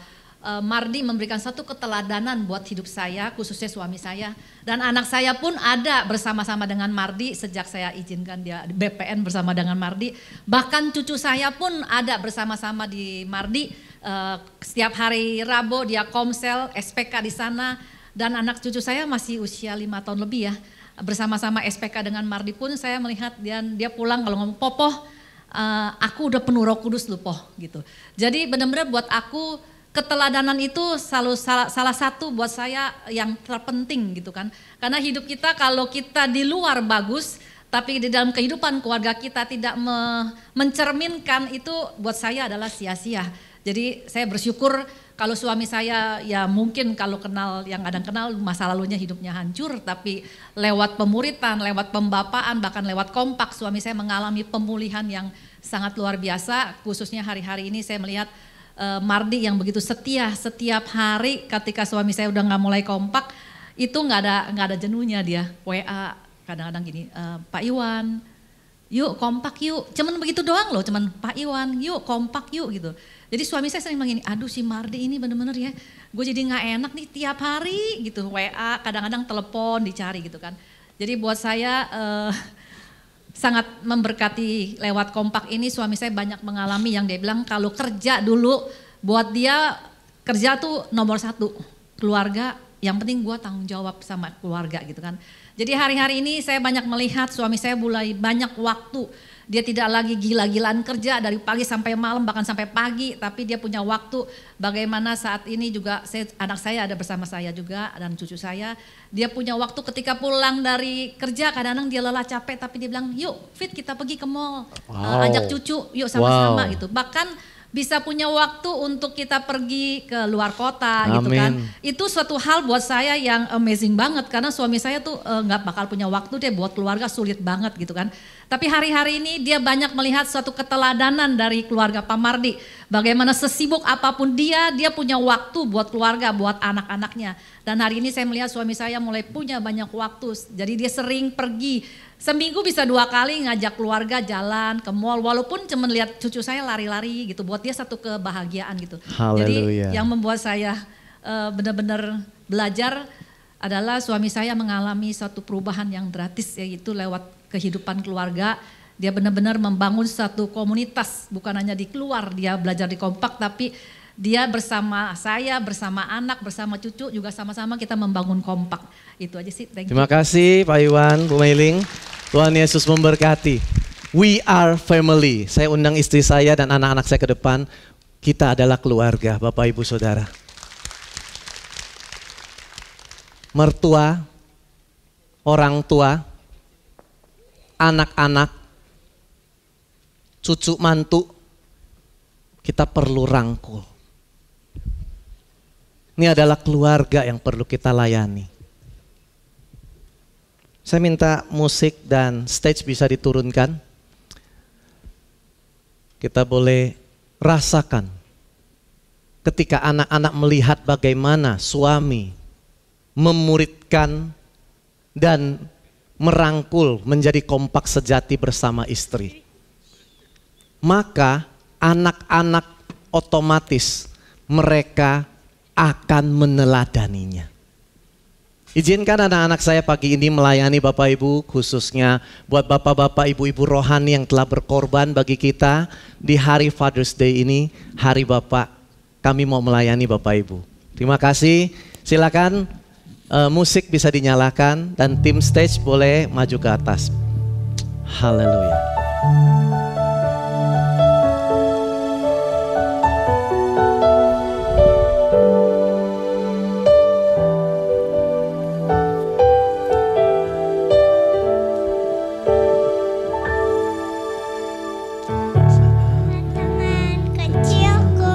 Mardi memberikan satu keteladanan buat hidup saya, khususnya suami saya. Dan anak saya pun ada bersama-sama dengan Mardi sejak saya izinkan dia BPN bersama dengan Mardi. Bahkan cucu saya pun ada bersama-sama di Mardi. Setiap hari Rabu dia komsel, SPK di sana. Dan anak cucu saya masih usia 5 tahun lebih ya. Bersama-sama SPK dengan Mardi pun saya melihat dia pulang kalau ngomong, Popoh aku udah penuh Roh Kudus lu Poh gitu. Jadi benar-benar buat aku keteladanan itu selalu salah satu buat saya yang terpenting gitu kan. Karena hidup kita kalau kita di luar bagus tapi di dalam kehidupan keluarga kita tidak mencerminkan, itu buat saya adalah sia-sia. Jadi saya bersyukur kalau suami saya ya mungkin kalau kenal yang kadang kenal masa lalunya hidupnya hancur, tapi lewat pemuritan, lewat pembapaan, bahkan lewat kompak suami saya mengalami pemulihan yang sangat luar biasa. Khususnya hari-hari ini saya melihat Mardi yang begitu setia setiap hari ketika suami saya udah nggak mulai kompak itu nggak ada jenuhnya dia WA kadang-kadang gini, Pak Iwan yuk kompak yuk, cuman begitu doang loh, cuman Pak Iwan yuk kompak yuk gitu. Jadi suami saya sering bilang gini, aduh si Mardi ini bener-bener ya, gue jadi gak enak nih tiap hari gitu, WA kadang-kadang telepon dicari gitu kan. Jadi buat saya sangat memberkati lewat kompak ini, suami saya banyak mengalami yang dia bilang kalau kerja dulu, buat dia kerja tuh nomor 1, keluarga yang penting gue tanggung jawab sama keluarga gitu kan. Jadi hari-hari ini saya banyak melihat suami saya mulai banyak waktu. Dia tidak lagi gila-gilaan kerja dari pagi sampai malam bahkan sampai pagi, tapi dia punya waktu. Bagaimana saat ini juga anak saya ada bersama saya juga dan cucu saya. Dia punya waktu ketika pulang dari kerja, kadang-kadang dia lelah capek tapi dia bilang yuk Fit kita pergi ke mall, ajak cucu yuk sama-sama gitu. Bahkan bisa punya waktu untuk kita pergi ke luar kota gitu kan. Itu suatu hal buat saya yang amazing banget karena suami saya tuh nggak bakal punya waktu deh buat keluarga, sulit banget gitu kan. Tapi hari-hari ini dia banyak melihat suatu keteladanan dari keluarga Pak Mardi. Bagaimana sesibuk apapun dia punya waktu buat keluarga, buat anak-anaknya. Dan hari ini saya melihat suami saya mulai punya banyak waktu. Jadi dia sering pergi. Seminggu bisa 2 kali ngajak keluarga jalan ke mall. Walaupun cuma lihat cucu saya lari-lari gitu. Buat dia satu kebahagiaan gitu. Haleluya. Jadi yang membuat saya benar-benar belajar adalah suami saya mengalami suatu perubahan yang drastis, yaitu lewat kehidupan keluarga. Dia benar-benar membangun satu komunitas, bukan hanya di keluar dia belajar di kompak, tapi dia bersama saya, bersama anak, bersama cucu juga sama-sama kita membangun kompak. Itu aja sih, thank you. Terima kasih Pak Iwan, Bu Meiling. Tuhan Yesus memberkati. We are family. Saya undang istri saya dan anak-anak saya ke depan. Kita adalah keluarga, Bapak Ibu Saudara. Mertua, orang tua, anak-anak, cucu mantu, kita perlu rangkul. Ini adalah keluarga yang perlu kita layani. Saya minta musik dan stage bisa diturunkan. Kita boleh rasakan ketika anak-anak melihat bagaimana suami memuridkan dan merangkul menjadi kompak sejati bersama istri. Maka anak-anak otomatis mereka akan meneladaninya. Izinkan anak-anak saya pagi ini melayani Bapak Ibu, khususnya buat Bapak-Bapak, Ibu-Ibu rohani yang telah berkorban bagi kita di hari Father's Day ini, hari Bapak, kami mau melayani Bapak Ibu. Terima kasih, silakan musik bisa dinyalakan dan tim stage boleh maju ke atas. Haleluya. Teman kecilku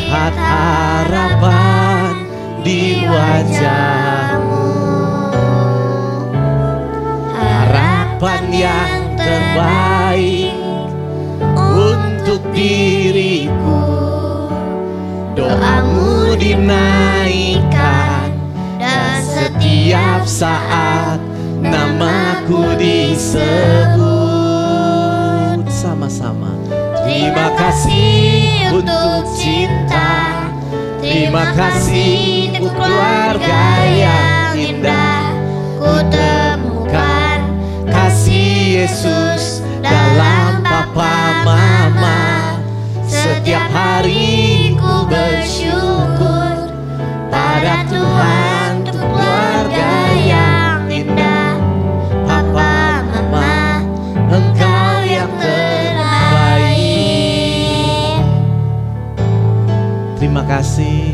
lihat harapan di wajah-Mu, harapan yang terbaik untuk diriku. Doa-Mu dinaikkan dan setiap saat namaku disebut. Sama-sama. Terima kasih untuk cinta, terima kasih untuk keluarga yang indah. Ku temukan kasih Yesus dalam papa mama. Setiap hari ku bersyukur pada Tuhan untuk keluarga yang indah. Papa mama, Engkau yang terbaik. Terima kasih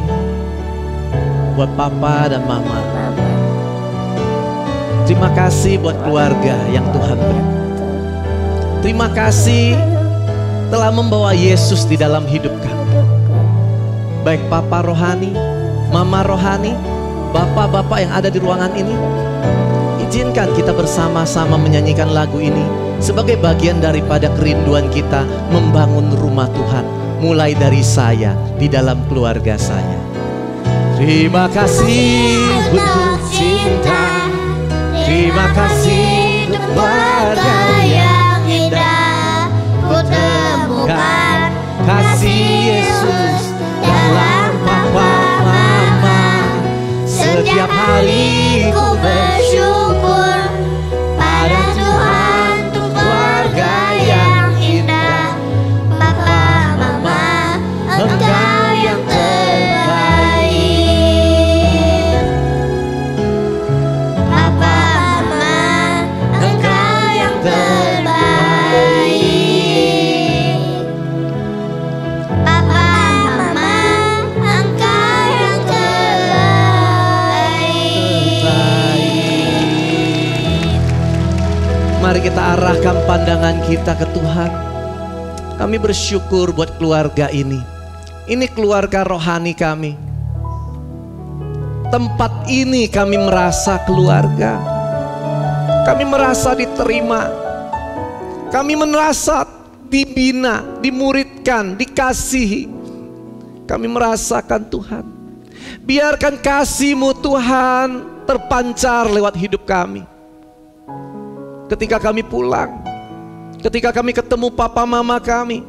buat papa dan mama. Terima kasih buat keluarga yang Tuhan beri. Terima kasih telah membawa Yesus di dalam hidup kami. Baik papa rohani, mama rohani, bapak-bapak yang ada di ruangan ini, izinkan kita bersama-sama menyanyikan lagu ini sebagai bagian daripada kerinduan kita membangun rumah Tuhan, mulai dari saya di dalam keluarga saya. Terima kasih untuk cinta, terima kasih untuk keluarga yang indah. Ku temukan kasih Yesus dalam papa mama. Setiap hari ku bersyukur pada Tuhan untuk keluarga yang indah. Papa mama, Engkau yang terbaik. Papa mama, Engkau yang terbaik. Papa mama, Engkau yang terbaik. Mari kita arahkan pandangan kita ke Tuhan. Kami bersyukur buat keluarga ini. Ini keluarga rohani kami. Tempat ini kami merasa keluarga. Kami merasa diterima. Kami merasa dibina, dimuridkan, dikasihi. Kami merasakan Tuhan. Biarkan kasih-Mu Tuhan terpancar lewat hidup kami. Ketika kami pulang, ketika kami ketemu papa mama kami,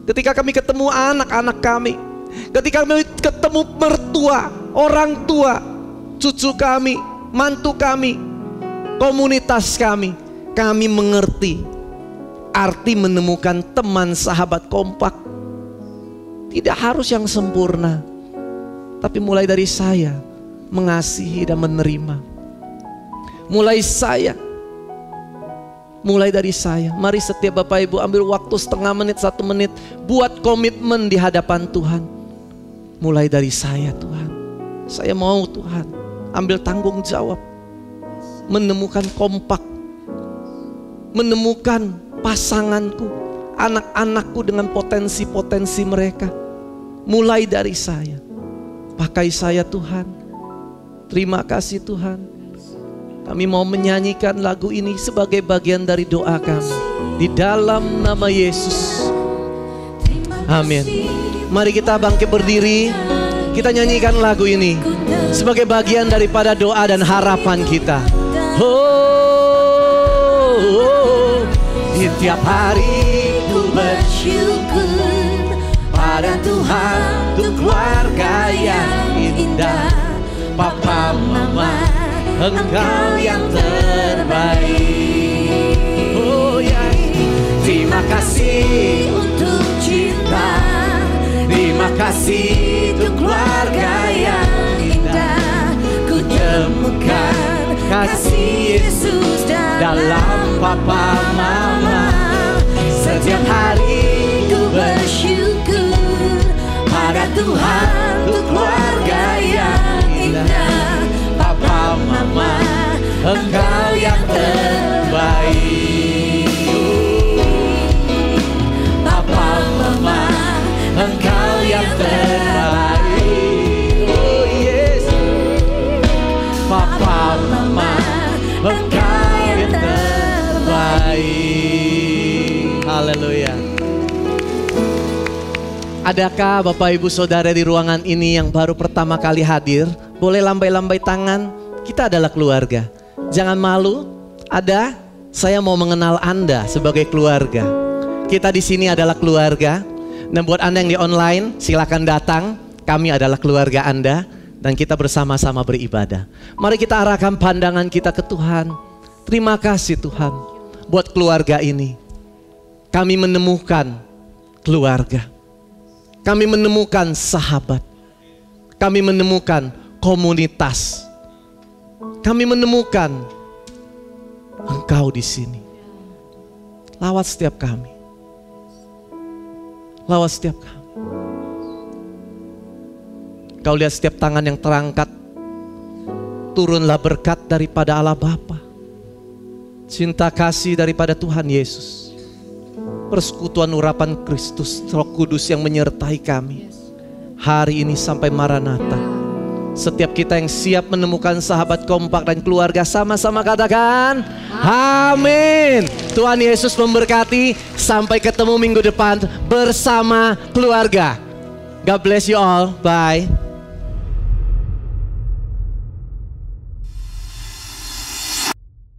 ketika kami ketemu anak-anak kami, ketika kami ketemu mertua, orang tua, cucu kami, mantu kami, komunitas kami mengerti arti menemukan teman sahabat kompak. Tidak harus yang sempurna, tapi mulai dari saya mengasihi dan menerima. Mulai dari saya, mari setiap Bapak Ibu ambil waktu setengah menit, 1 menit, buat komitmen di hadapan Tuhan. Mulai dari saya Tuhan, saya mau Tuhan ambil tanggung jawab, menemukan kompak, menemukan pasanganku, anak-anakku dengan potensi-potensi mereka. Mulai dari saya, pakai saya Tuhan. Terima kasih Tuhan. Kami mau menyanyikan lagu ini sebagai bagian dari doa kami di dalam nama Yesus. Amin. Mari kita bangkit berdiri. Kita nyanyikan lagu ini sebagai bagian daripada doa dan harapan kita. Di tiap hari ku bersyukur pada Tuhan untuk keluarga yang indah. Papa mama, Engkau yang terbaik. Oh ya, terima kasih untuk cinta, terima kasih untuk keluarga yang indah. Ku temukan kasih Yesus dalam papa mama. Setiap hari ku bersyukur pada Tuhan untuk keluarga yang indah. Papa mama, Engkau yang terbaik. Papa mama, Engkau yang terbaik. Adakah Bapak Ibu Saudara di ruangan ini yang baru pertama kali hadir? Boleh lambai-lambai tangan. Kita adalah keluarga. Jangan malu. Ada, saya mau mengenal Anda sebagai keluarga. Kita di sini adalah keluarga. Dan buat Anda yang di online, silakan datang. Kami adalah keluarga Anda dan kita bersama-sama beribadah. Mari kita arahkan pandangan kita ke Tuhan. Terima kasih Tuhan buat keluarga ini. Kami menemukan keluarga. Kami menemukan sahabat. Kami menemukan komunitas. Kami menemukan Engkau di sini. Lawat setiap kami. Lawat setiap kami. Kau lihat setiap tangan yang terangkat. Turunlah berkat daripada Allah Bapa. Cinta kasih daripada Tuhan Yesus. Persekutuan urapan Kristus, Roh Kudus yang menyertai kami. Hari ini sampai Maranatha. Setiap kita yang siap menemukan sahabat kompak dan keluarga, sama-sama katakan amin. Tuhan Yesus memberkati. Sampai ketemu minggu depan bersama keluarga. God bless you all. Bye.